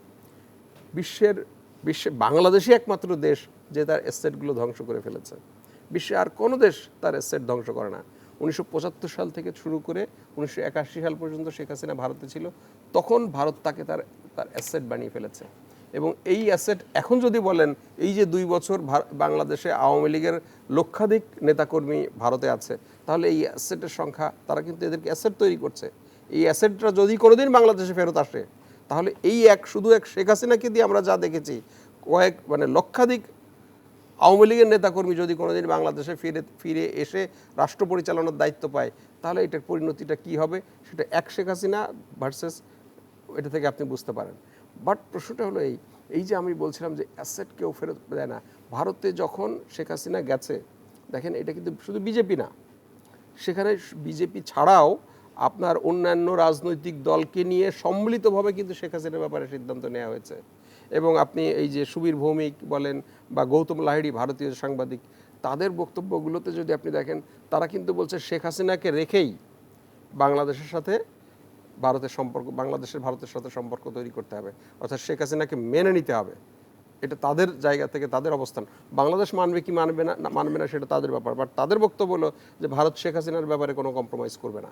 বিশ্বে বাংলাদেশই একমাত্র দেশ যে তার অ্যাসেটগুলো ধ্বংস করে ফেলেছে। বিশ্বে আর কোনো দেশ তার অ্যাসেট ধ্বংস করে না। 1975 সাল থেকে শুরু করে 1981 সাল পর্যন্ত শেখ হাসিনা ভারতে ছিল, তখন ভারত তাকে তার অ্যাসেট বানিয়ে ফেলেছে। এবং এই অ্যাসেট এখন যদি বলেন, এই যে 2 বছর বাংলাদেশে আওয়ামী লীগের লক্ষাধিক নেতাকর্মী ভারতে আছে, তাহলে এই অ্যাসেটের সংখ্যা, তারা কিন্তু এদেরকে অ্যাসেট তৈরি করছে। এই অ্যাসেটটা যদি কোনোদিন বাংলাদেশে ফেরত আসে, তাহলে এই শুধু এক শেখ হাসিনাকে দিয়ে আমরা যা দেখেছি, লক্ষাধিক আওয়ামী লীগের নেতাকর্মী যদি কোনোদিন বাংলাদেশে ফিরে এসে রাষ্ট্র পরিচালনার দায়িত্ব পায়, তাহলে এটার পরিণতিটা কি হবে, সেটা এক শেখ হাসিনা ভার্সেস, এটা থেকে আপনি বুঝতে পারেন। বাট প্রশ্নটা হলো এই যে আমি বলছিলাম যে অ্যাসেট কেউ ফেরত দেয় না। ভারতে যখন শেখ হাসিনা গেছে, দেখেন এটা কিন্তু শুধু বিজেপি না, সেখানে বিজেপি ছাড়াও আপনার অন্যান্য রাজনৈতিক দলকে নিয়ে সম্মিলিতভাবে কিন্তু শেখ হাসিনার ব্যাপারে সিদ্ধান্ত নেওয়া হয়েছে। এবং আপনি এই যে সুবীর ভৌমিক বলেন বা গৌতম লাহিড়ী, ভারতীয় সাংবাদিক, তাদের বক্তব্যগুলোতে যদি আপনি দেখেন, তারা কিন্তু বলছে শেখ হাসিনাকে রেখেই বাংলাদেশের সাথে ভারতের সাথে সম্পর্ক তৈরি করতে হবে, অর্থাৎ শেখ হাসিনাকে মেনে নিতে হবে। এটা তাদের জায়গা থেকে তাদের অবস্থান। বাংলাদেশ মানবে কি মানবে না সেটা তাদের ব্যাপার। বাট তাদের বক্তব্য হলো যে ভারত শেখ হাসিনার ব্যাপারে কোনো কম্প্রোমাইজ করবে না,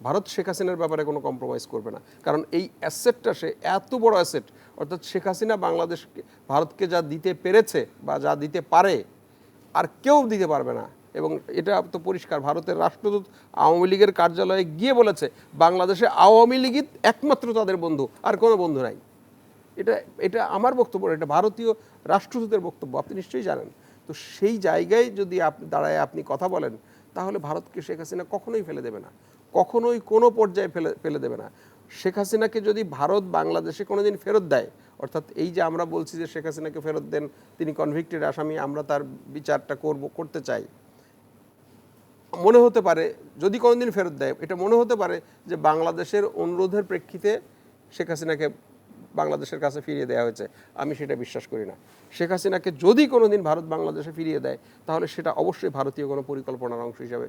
ভারত শেখ হাসিনার ব্যাপারে কোনো কম্প্রোমাইজ করবে না। কারণ এই অ্যাসেটটা, সে এত বড় অ্যাসেট, অর্থাৎ শেখ হাসিনা ভারতকে যা দিতে পেরেছে বা যা দিতে পারে আর কেউ দিতে পারবে না। এবং এটা তো পরিষ্কার, ভারতের রাষ্ট্রদূত আওয়ামী লীগের কার্যালয়ে গিয়ে বলেছে বাংলাদেশে আওয়ামী লীগই একমাত্র তাদের বন্ধু, আর কোনো বন্ধু নাই। এটা আমার বক্তব্য, এটা ভারতীয় রাষ্ট্রদূতের বক্তব্য, আপনি নিশ্চয়ই জানেন। তো সেই জায়গায় যদি আপনি কথা বলেন, তাহলে ভারতকে শেখ হাসিনা কখনোই ফেলে দেবে না, কখনোই কোনো পর্যায়ে ফেলে দেবে না। শেখ হাসিনাকে যদি ভারত বাংলাদেশে কোনোদিন ফেরত দেয়, অর্থাৎ এই যে আমরা বলছি যে শেখ হাসিনাকে ফেরত দেন, তিনি কনভিক্টেড আসামি, আমরা তার বিচারটা করতে চাই, মনে হতে পারে যদি কোনোদিন ফেরত দেয়, এটা মনে হতে পারে যে বাংলাদেশের অনুরোধের প্রেক্ষিতে শেখ হাসিনাকে বাংলাদেশের কাছে ফিরিয়ে দেওয়া হয়েছে। আমি সেটা বিশ্বাস করি না। শেখ হাসিনাকে যদি কোনোদিন ভারত বাংলাদেশে ফিরিয়ে দেয়, তাহলে সেটা অবশ্যই ভারতীয় কোনো পরিকল্পনার অংশ হিসাবে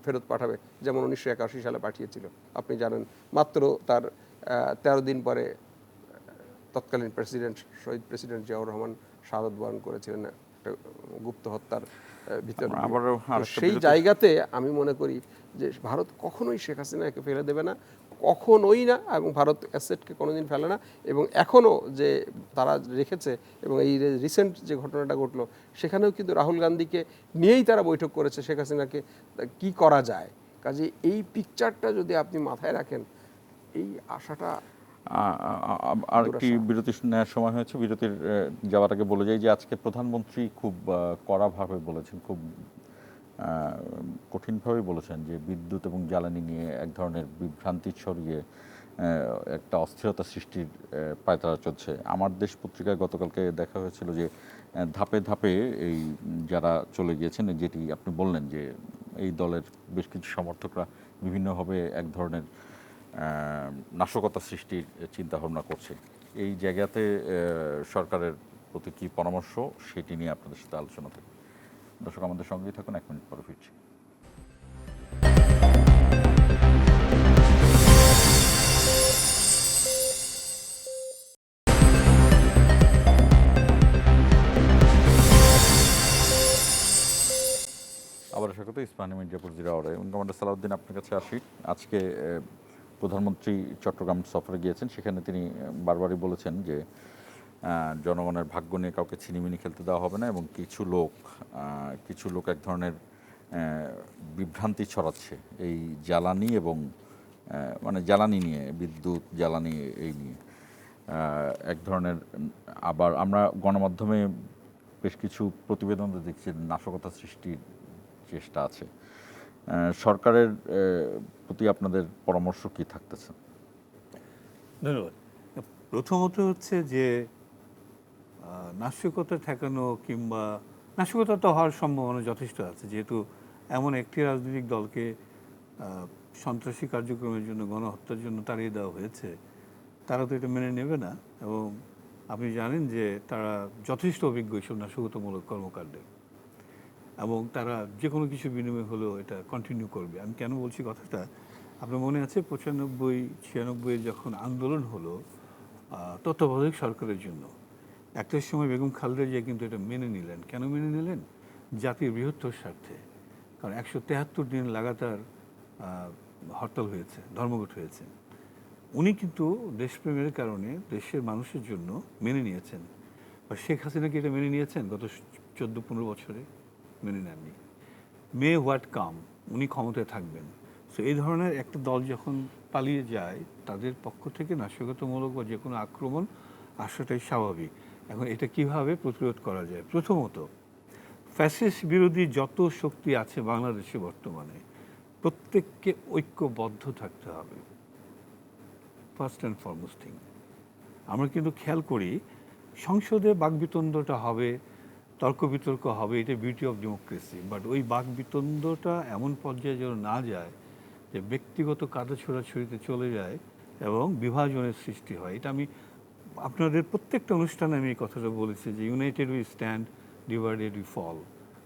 ফেরত পাঠাবে, যেমন 1981 সালে পাঠিয়েছিল। আপনি জানেন, মাত্র তার 13 দিন পরে তৎকালীন শহীদ প্রেসিডেন্ট জিয়াউর রহমান শাহাদত বরণ করেছিলেন একটা গুপ্ত হত্যার ভিতরে। সেই জায়গাতে আমি মনে করি যে ভারত কখনোই শেখ হাসিনাকে ফেলে দেবে না, কখনোই না, এবং ভারত অ্যাসেটকে কোনোদিন ফেলে না। এবং এখনও যে তারা রেখেছে, এবং এই রিসেন্ট যে ঘটনাটা ঘটলো, সেখানেও কিন্তু রাহুল গান্ধীকে নিয়েই তারা বৈঠক করেছে, শেখ হাসিনাকে কি করা যায়। কাজে এই পিকচারটা যদি আপনি মাথায় রাখেন, এই আশাটা। আর একটি বিরতি নেওয়ার সময় হয়েছে, বিরতির যাওয়ার আগে বলে যাই যে আজকে প্রধানমন্ত্রী খুব কড়াভাবে বলেছেন, খুব কঠিনভাবে বলেছেন যে বিদ্যুৎ এবং জ্বালানি নিয়ে এক ধরনের বিভ্রান্তি ছড়িয়ে একটা অস্থিরতা সৃষ্টির পায়তারা চলছে। আমার দেশ পত্রিকায় গতকালকে দেখা হয়েছিল যে ধাপে ধাপে এই যারা চলে গিয়েছেন, যেটি আপনি বললেন যে এই দলের বেশ কিছু সমর্থকরা বিভিন্নভাবে এক ধরনের নাশকতা সৃষ্টির চিন্তা ভাবনা করছে। এই জায়গাতে সরকারের প্রতি কী পরামর্শ, সেটি নিয়ে আপনাদের সাথে আলোচনা করি। দর্শক, আমাদের সঙ্গেই থাকুন, 1 মিনিট পরে ফিরছি। আবার স্বাগত ইস্পাহানি মির্জাপুর জিরাওয়ারে। কমান্ডার সালাউদ্দিন, আপনার কাছে আসি। আজকে প্রধানমন্ত্রী চট্টগ্রাম সফরে গিয়েছেন, সেখানে তিনি বারবারই বলেছেন যে জনগণের ভাগ্য নিয়ে কাউকে ছিনিমিনি খেলতে দেওয়া হবে না, এবং কিছু লোক এক ধরনের বিভ্রান্তি ছড়াচ্ছে এই জ্বালানি এবং জ্বালানি নিয়ে, বিদ্যুৎ জ্বালানি এই নিয়ে এক ধরনের। আবার আমরা গণমাধ্যমে বেশ কিছু প্রতিবেদনে দেখছি নাশকতা সৃষ্টির চেষ্টা আছে। সরকারের প্রতি আপনাদের পরামর্শ কি থাকতেছে? ধন্যবাদ। প্রথমত হচ্ছে যে নাশকতা ঠেকানো কিংবা নাশকতা তো হওয়ার সম্ভাবনা যথেষ্ট আছে, যেহেতু এমন একটি রাজনৈতিক দলকে সন্ত্রাসী কার্যক্রমের জন্য, গণহত্যার জন্য তাড়িয়ে দেওয়া হয়েছে, তারা তো এটা মেনে নেবে না। এবং আপনি জানেন যে তারা যথেষ্ট অভিজ্ঞ এইসব নাশকতামূলক কর্মকাণ্ডে, এবং তারা যে কোনো কিছু বিনিময় হলেও এটা কন্টিনিউ করবে। আমি কেন বলছি কথাটা, আপনার মনে আছে 95-96 যখন আন্দোলন হলো তত্ত্বাবধায়ক সরকারের জন্য, একটা সময় বেগম খালেদা জিয়া কিন্তু এটা মেনে নিলেন। কেন মেনে নিলেন? জাতির বৃহত্তর স্বার্থে। কারণ 173 দিন লাগাতার হরতাল হয়েছে, ধর্মঘট হয়েছে। উনি কিন্তু দেশপ্রেমের কারণে দেশের মানুষের জন্য মেনে নিয়েছেন। আর শেখ হাসিনা কি এটা মেনে নিয়েছেন গত 14-15 বছরে? মেনে নেননি। মে হোয়াট কাম, উনি ক্ষমতায় থাকবেন। সো এই ধরনের একটা দল যখন পালিয়ে যায়, তাদের পক্ষ থেকে নাশকতামূলক বা যে কোনো আক্রমণ আসাটাই স্বাভাবিক। এখন এটা কিভাবে প্রতিরোধ করা যায়? প্রথমত, ফ্যাসিস্ট বিরোধী যত শক্তি আছে বাংলাদেশে বর্তমানে, প্রত্যেককে ঐক্যবদ্ধ থাকতে হবে, ফার্স্ট অ্যান্ড ফরমোস্ট থিং। আমরা কিন্তু খেয়াল করি সংসদে বাকবিতণ্ডটা হবে, তর্ক বিতর্ক হবে, এটা বিউটি অফ ডেমোক্রেসি। বাট ওই বাকবিতণ্ডটা এমন পর্যায়ে যেন না যায় যে ব্যক্তিগত কাদা ছোড়াছুড়িতে চলে যায় এবং বিভাজনের সৃষ্টি হয়। এটা আমি আপনাদের প্রত্যেকটা অনুষ্ঠানে আমি এই কথাটা বলেছি যে united we stand, divided we fall.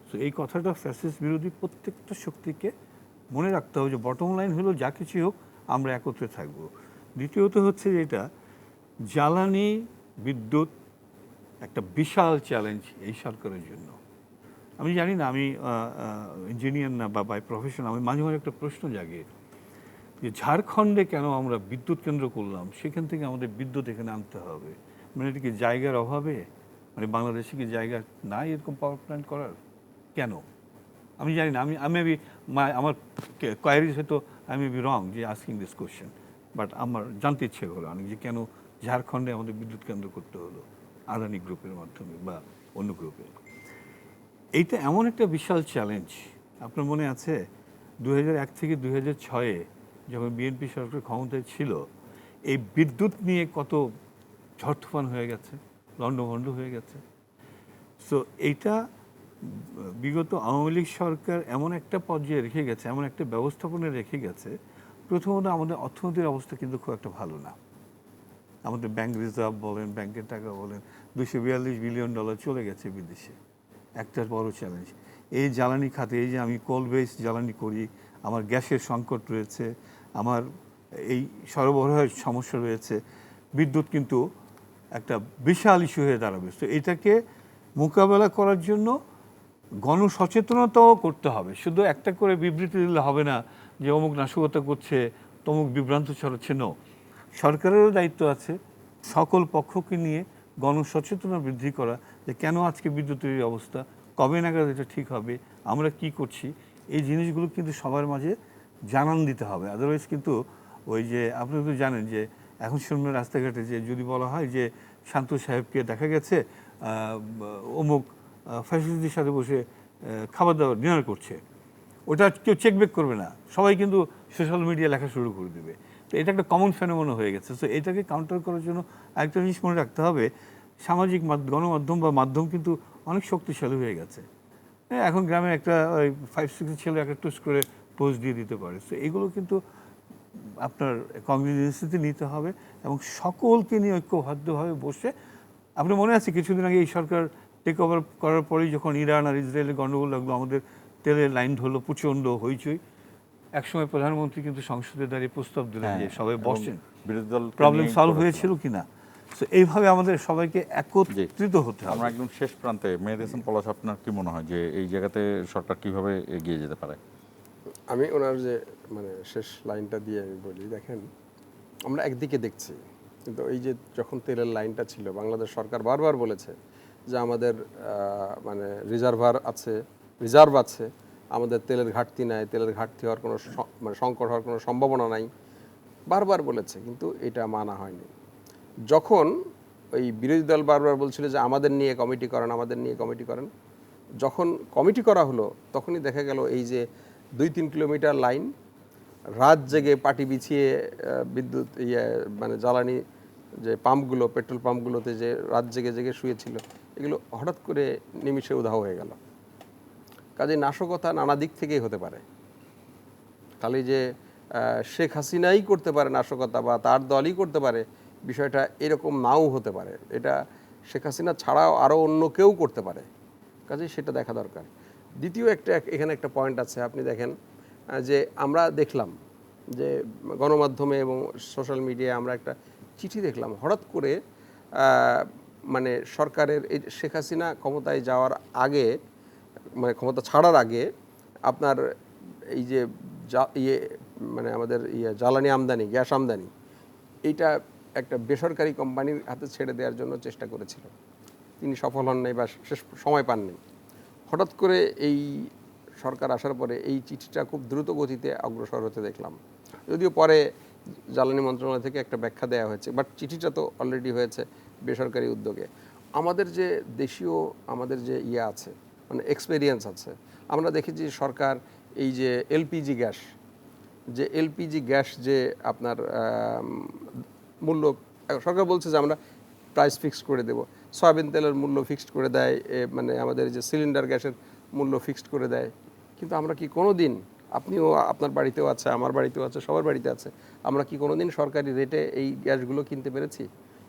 So এই কথাটা ফ্যাসিস্ট বিরোধী প্রত্যেকটা শক্তিকে মনে রাখতে হবে যে বটম লাইন হলো যা কিছু হোক আমরা একত্রে থাকব। দ্বিতীয়ত হচ্ছে যেটা, জ্বালানি বিদ্যুৎ একটা বিশাল চ্যালেঞ্জ এই সরকারের জন্য। আমি জানি না, আমি ইঞ্জিনিয়ার না বা বাই প্রফেশন, আমি মাঝে মাঝে একটা প্রশ্ন জাগে যে ঝাড়খণ্ডে কেন আমরা বিদ্যুৎ কেন্দ্র করলাম, সেখান থেকে আমাদের বিদ্যুৎ এখানে আনতে হবে, মানে এটা কি জায়গার অভাবে? মানে বাংলাদেশে কি জায়গা নাই এরকম পাওয়ার প্ল্যান্ট করার? কেন? আমি জানি না। আমি আমার কোয়ারিজ হয়তো আই মে বি রং যে আস্কিং দিস কোয়েশ্চেন, বাট আমার জানতে ইচ্ছে হলো অনেক যে কেন ঝাড়খণ্ডে আমাদের বিদ্যুৎ কেন্দ্র করতে হলো আদানি গ্রুপের মাধ্যমে বা অন্য গ্রুপে। এইটা এমন একটা বিশাল চ্যালেঞ্জ। আপনার মনে আছে 2001 থেকে 2006 যখন বিএনপি সরকার ক্ষমতায় ছিল, এই বিদ্যুৎ নিয়ে কত ঝড় তুফান হয়ে গেছে, লণ্ডভণ্ড হয়ে গেছে। সো এইটা বিগত আওয়ামী লীগ সরকার এমন একটা পর্যায়ে রেখে গেছে, এমন একটা ব্যবস্থাপনা রেখে গেছে। প্রথমত আমাদের অর্থনীতির অবস্থা কিন্তু খুব একটা ভালো না। আমাদের ব্যাংক রিজার্ভ বলেন, ব্যাংকের টাকা বলেন, $242 বিলিয়ন চলে গেছে বিদেশে। একটা বড় চ্যালেঞ্জ। এই জ্বালানি খাতে, এই যে আমি কোল বেস জ্বালানি করি, আমার গ্যাসের সংকট রয়েছে, আমার এই সরবরাহের সমস্যা রয়েছে, বিদ্যুৎ কিন্তু একটা বিশাল ইস্যু হয়ে দাঁড়াবে। তো এটাকে মোকাবেলা করার জন্য গণসচেতনতাও করতে হবে। শুধু একটা করে বিবৃতি দিলে হবে না যে অমুক নাশকতা করছে, তমুক বিভ্রান্ত ছড়াচ্ছে। নো, সরকারেরও দায়িত্ব আছে সকল পক্ষকে নিয়ে গণসচেতনতা বৃদ্ধি করা, যে কেন আজকে বিদ্যুতের এই অবস্থা, কবে নাগাদ এটা ঠিক হবে, আমরা কি করছি। এই জিনিসগুলো কিন্তু সবার মাঝে জানান দিতে হবে। আদারওয়াইজ কিন্তু ওই যে আপনি তো জানেন যে এখন শুনবেন রাস্তাঘাটে যে যদি বলা হয় যে শান্ত সাহেবকে দেখা গেছে অমুক ফ্যাসিলিটির সাথে বসে খাবার দাবার ডিনার করছে, ওটা কেউ চেকবেক করবে না, সবাই কিন্তু সোশ্যাল মিডিয়া লেখা শুরু করে দেবে। তো এটা একটা কমন ফেনোমেনা হয়ে গেছে। তো এটাকে কাউন্টার করার জন্য আরেকটা জিনিস মনে রাখতে হবে, সামাজিক গণমাধ্যম বা মাধ্যম কিন্তু অনেক শক্তিশালী হয়ে গেছে। এখন গ্রামে একটা ওই 5-6 ছেলে একটা টুস করে পোস্ট দিয়ে দিতে পারে। তো এগুলো কিন্তু আপনার কংগ্রেসিতে নিতে হবে এবং সকলকে নিয়ে ঐক্যবদ্ধভাবে বসে। আপনার মনে আছে কিছুদিন আগে এই সরকার টেক ওভার করার পরেই যখন ইরান আর ইসরায়েলের গণ্ডগোল লাগলো, আমাদের তেলের লাইন ধরলো, প্রচণ্ড হইচই। একসময় প্রধানমন্ত্রী কিন্তু সংসদে দাঁড়িয়ে প্রস্তাব দিলেন যে সবাই বসেন, বিরোধী দল প্রবলেম সলভ হয়েছিল কিনা। তো এইভাবে আমাদের সবাইকে একত্রিত হতে হবে। আমরা একদম শেষ প্রান্তে, মেহেদী হাসান পলাশ, আপনার কি মনে হয় যে এই জায়গাতে সরকার কিভাবে এগিয়ে যেতে পারে? আমি ওনার যে মানে শেষ লাইনটা দিয়ে আমি বলি, দেখেন আমরা একদিকে দেখছি, কিন্তু এই যে যখন তেলের লাইনটা ছিল, বাংলাদেশ সরকার বারবার বলেছে যে আমাদের মানে রিজার্ভ আছে, আমাদের তেলের ঘাটতি নাই, তেলের ঘাটতি হওয়ার কোনো মানে সংকট হওয়ার কোনো সম্ভাবনা নাই, বারবার বলেছে, কিন্তু এটা মানা হয়নি। যখন ওই বিরোধী দল বারবার বলছিল যে আমাদের নিয়ে কমিটি করেন, আমাদের নিয়ে কমিটি করেন। যখন কমিটি করা হলো তখনই দেখা গেল এই যে 2-3 কিলোমিটার লাইন, রাত জেগে পাটি বিছিয়ে বিদ্যুৎ মানে জ্বালানি যে পাম্পগুলো, পেট্রোল পাম্পগুলোতে যে রাত জেগে জেগে শুয়েছিল, এগুলো হঠাৎ করে নিমিষে উধাও হয়ে গেল। কাজে নাশকতা নানা দিক থেকেই হতে পারে। খালি যে শেখ হাসিনাই করতে পারে নাশকতা বা তার দলই করতে পারে, বিষয়টা এরকম নাও হতে পারে। এটা শেখ হাসিনা ছাড়াও আরও অন্য কেউ করতে পারে। কাজেই সেটা দেখা দরকার। দ্বিতীয় এখানে একটা পয়েন্ট আছে, আপনি দেখেন যে আমরা দেখলাম যে গণমাধ্যমে এবং সোশ্যাল মিডিয়ায় আমরা একটা চিঠি দেখলাম, হঠাৎ করে মানে সরকারের এই শেখ হাসিনা ক্ষমতায় যাওয়ার আগে, মানে ক্ষমতা ছাড়ার আগে আপনার এই যে মানে আমাদের জ্বালানি আমদানি, গ্যাস আমদানি, এইটা একটা বেসরকারি কোম্পানির হাতে ছেড়ে দেওয়ার জন্য চেষ্টা করেছিল। তিনি সফল হন নাই বা শেষ সময় পাননি। হঠাৎ করে এই সরকার আসার পরে এই চিঠিটা খুব দ্রুত গতিতে অগ্রসর হতে দেখলাম। যদিও পরে জ্বালানি মন্ত্রণালয় থেকে একটা ব্যাখ্যা দেওয়া হয়েছে, বাট চিঠিটা তো অলরেডি হয়েছে বেসরকারি উদ্যোগে। আমাদের যে দেশীয় আমাদের যে আছে, মানে এক্সপেরিয়েন্স আছে, আমরা দেখেছি সরকার এই যে এলপিজি গ্যাস যে আপনার মূল্য, সরকার বলছে যে আমরা প্রাইস ফিক্সড করে দেব, সয়াবিন তেলের মূল্য ফিক্সড করে দেয়, মানে আমাদের যে সিলিন্ডার গ্যাসের মূল্য ফিক্সড করে দেয়। কিন্তু আমরা কি কোনো দিন, আপনিও আপনার বাড়িতেও আছে, আমার বাড়িতেও আছে, সবার বাড়িতে আছে, আমরা কি কোনো দিন সরকারি রেটে এই গ্যাসগুলো কিনতে পেরেছি?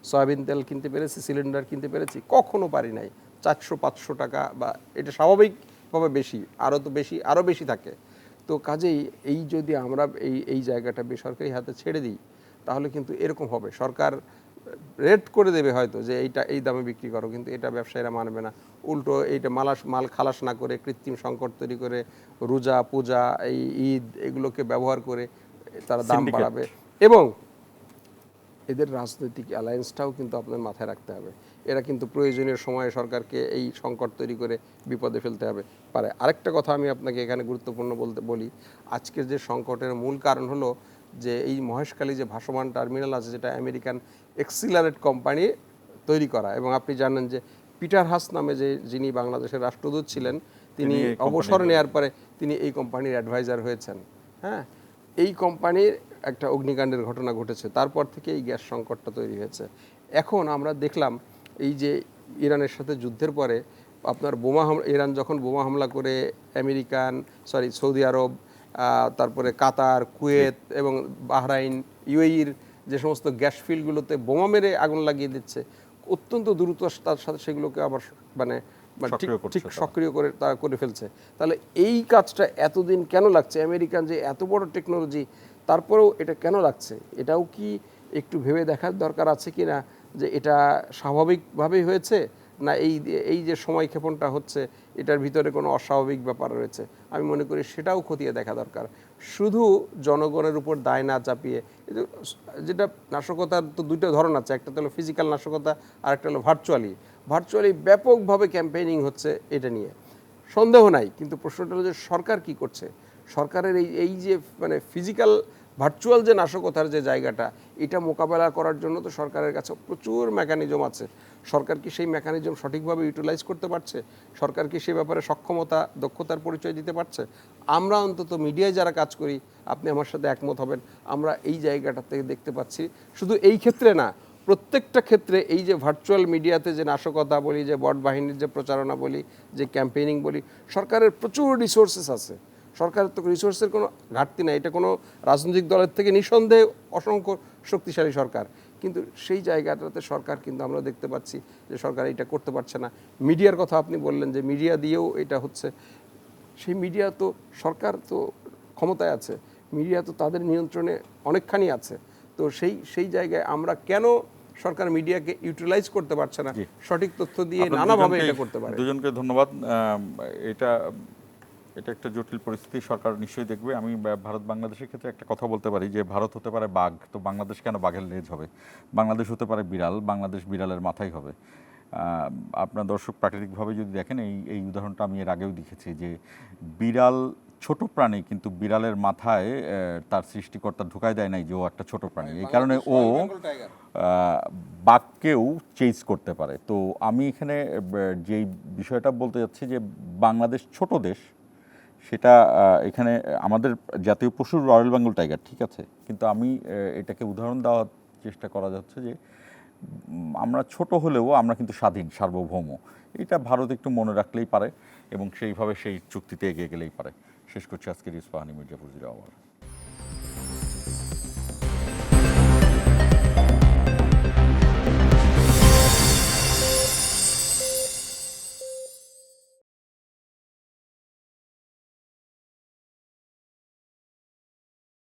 সয়াবিন তেল কিনতে পেরেছি, সিলিন্ডার কিনতে পেরেছি? কখনো পারি নাই। 400-500 টাকা, বা এটা স্বাভাবিকভাবে বেশি, আরও বেশি থাকে। তো কাজেই এই যদি আমরা এই জায়গাটা বেসরকারি হাতে ছেড়ে দিই, তাহলে কিন্তু এরকম হবে, সরকার রেট করে দেবে হয়তো যে এইটা এই দামে বিক্রি করো, কিন্তু এটা ব্যবসায়ীরা মানবে না। উল্টো এইটা মাল খালাস না করে কৃত্রিম সংকট তৈরি করে রোজা পূজা, এই ঈদ, এগুলোকে ব্যবহার করে তারা দাম বাড়াবে। এবং এদের রাজনৈতিক অ্যালায়েন্সটাও কিন্তু আপনার মাথায় রাখতে হবে। এরা কিন্তু প্রয়োজনীয় সময়ে সরকারকে এই সংকট তৈরি করে বিপদে ফেলতে হবে পারে। আরেকটা কথা আমি আপনাকে এখানে গুরুত্বপূর্ণ বলি, আজকের যে সংকটের মূল কারণ হলো যে এই মহেশখালী যে ভাসমান টার্মিনাল আছে, যেটা আমেরিকান এক্সিলারেট কোম্পানি তৈরি করা। এবং আপনি জানেন যে পিটার হাস নামে যিনি বাংলাদেশের রাষ্ট্রদূত ছিলেন, তিনি অবসর নেওয়ার পরে তিনি এই কোম্পানির অ্যাডভাইজার হয়েছেন। হ্যাঁ, এই কোম্পানির একটা অগ্নিকাণ্ডের ঘটনা ঘটেছে, তারপর থেকে এই গ্যাস সংকটটা তৈরি হয়েছে। এখন আমরা দেখলাম এই যে ইরানের সাথে যুদ্ধের পরে আপনার ইরান যখন বোমা হামলা করে সৌদি আরব, তারপরে কাতার, কুয়েত এবং বাহরাইন, ইউএইর যে সমস্ত গ্যাস ফিল্ডগুলোতে বোমা মেরে আগুন লাগিয়ে দিচ্ছে, অত্যন্ত দ্রুততার সাথে সেগুলোকে আবার মানে ঠিক সক্রিয় করে তারা করে ফেলছে। তাহলে এই কাজটা এতদিন কেন লাগছে? আমেরিকান যে এত বড় টেকনোলজি, তারপরেও এটা কেন লাগছে? এটাও কি একটু ভেবে দেখার দরকার আছে কি না, যে এটা স্বাভাবিকভাবেই হয়েছে, না এই যে সময় ক্ষেপণটা হচ্ছে এটার ভিতরে কোনো অস্বাভাবিক ব্যাপার রয়েছে? আমি মনে করি সেটাও খতিয়ে দেখা দরকার। শুধু জনগণের উপর দায় না চাপিয়ে, যেটা নাশকতার তো দুটো ধরন আছে, একটা হলো ফিজিক্যাল নাশকতা, আর একটা হলো ভার্চুয়ালি ব্যাপকভাবে ক্যাম্পেইনিং হচ্ছে এটা নিয়ে, সন্দেহ নাই। কিন্তু প্রশ্নটা হলো যে সরকার কি করছে? সরকারের এই যে মানে ফিজিক্যাল ভার্চুয়াল যে নাশকতার যে জায়গাটা, এটা মোকাবেলা করার জন্য তো সরকারের কাছে প্রচুর মেকানিজম আছে। সরকার কি সেই মেকানিজম সঠিকভাবে ইউটিলাইজ করতে পারছে? সরকার কি সে ব্যাপারে সক্ষমতা, দক্ষতার পরিচয় দিতে পারছে? আমরা অন্তত মিডিয়ায় যারা কাজ করি, আপনি আমার সাথে একমত হবেন, আমরা এই জায়গাটা থেকে দেখতে পাচ্ছি। শুধু এই ক্ষেত্রে না, প্রত্যেকটা ক্ষেত্রে এই যে ভার্চুয়াল মিডিয়াতে যে নাশকতা বলি, যে বট বাহিনীর যে প্রচারণা বলি, যে ক্যাম্পেইনিং বলি, সরকারের প্রচুর রিসোর্সেস আছে। সরকারের তো রিসোর্সের কোনো ঘাটতি নাই, এটা কোনো রাজনৈতিক দলের থেকে নিঃসন্দেহে অসংখ্য শক্তিশালী সরকার। কিন্তু সেই জায়গাটাতে সরকার কিন্তু আমরা দেখতে পাচ্ছি যে সরকার এটা করতে পারছে না। মিডিয়ার কথা আপনি বললেন যে মিডিয়া দিয়েও এটা হচ্ছে, সেই মিডিয়া তো সরকার তো ক্ষমতায় আছে, মিডিয়া তো তাদের নিয়ন্ত্রণে অনেকখানি আছে। তো সেই জায়গায় আমরা কেন সরকার মিডিয়াকে ইউটিলাইজ করতে পারছে না সঠিক তথ্য দিয়ে নানাভাবে এটা করতে পারে? দুজনকে ধন্যবাদ। এটা একটা জটিল পরিস্থিতি, সরকার নিশ্চয়ই দেখবে। আমি ভারত বাংলাদেশের ক্ষেত্রে একটা কথা বলতে পারি যে ভারত হতে পারে বাঘ, তো বাংলাদেশ কেন বাঘের লেজ হবে? বাংলাদেশ হতে পারে বিড়াল, বাংলাদেশ বিড়ালের মাথাই হবে। আপনার দর্শক প্রাকৃতিকভাবে যদি দেখেন, এই উদাহরণটা আমি এর আগেও দেখেছি যে বিড়াল ছোট প্রাণী, কিন্তু বিড়ালের মাথায় তার সৃষ্টিকর্তা ঢুকায় দেয় নাই যে ও একটা ছোট প্রাণী। এই কারণে বাঘকেও চেজ করতে পারে। তো আমি এখানে যেই বিষয়টা বলতে যাচ্ছি যে বাংলাদেশ ছোট দেশ, সেটা এখানে আমাদের জাতীয় পশু রয়্যাল বেঙ্গল টাইগার, ঠিক আছে, কিন্তু আমি এটাকে উদাহরণ দেওয়ার চেষ্টা করা যাচ্ছে যে আমরা ছোট হলেও আমরা কিন্তু স্বাধীন, সার্বভৌম। এটা ভারত একটু মনে রাখলেই পারে এবং সেইভাবে সেই চুক্তিতে এগিয়ে গেলেই পারে। শেষ করছি আজকের ইস্পাহানি মির্জাপুর জিরো আওয়ার।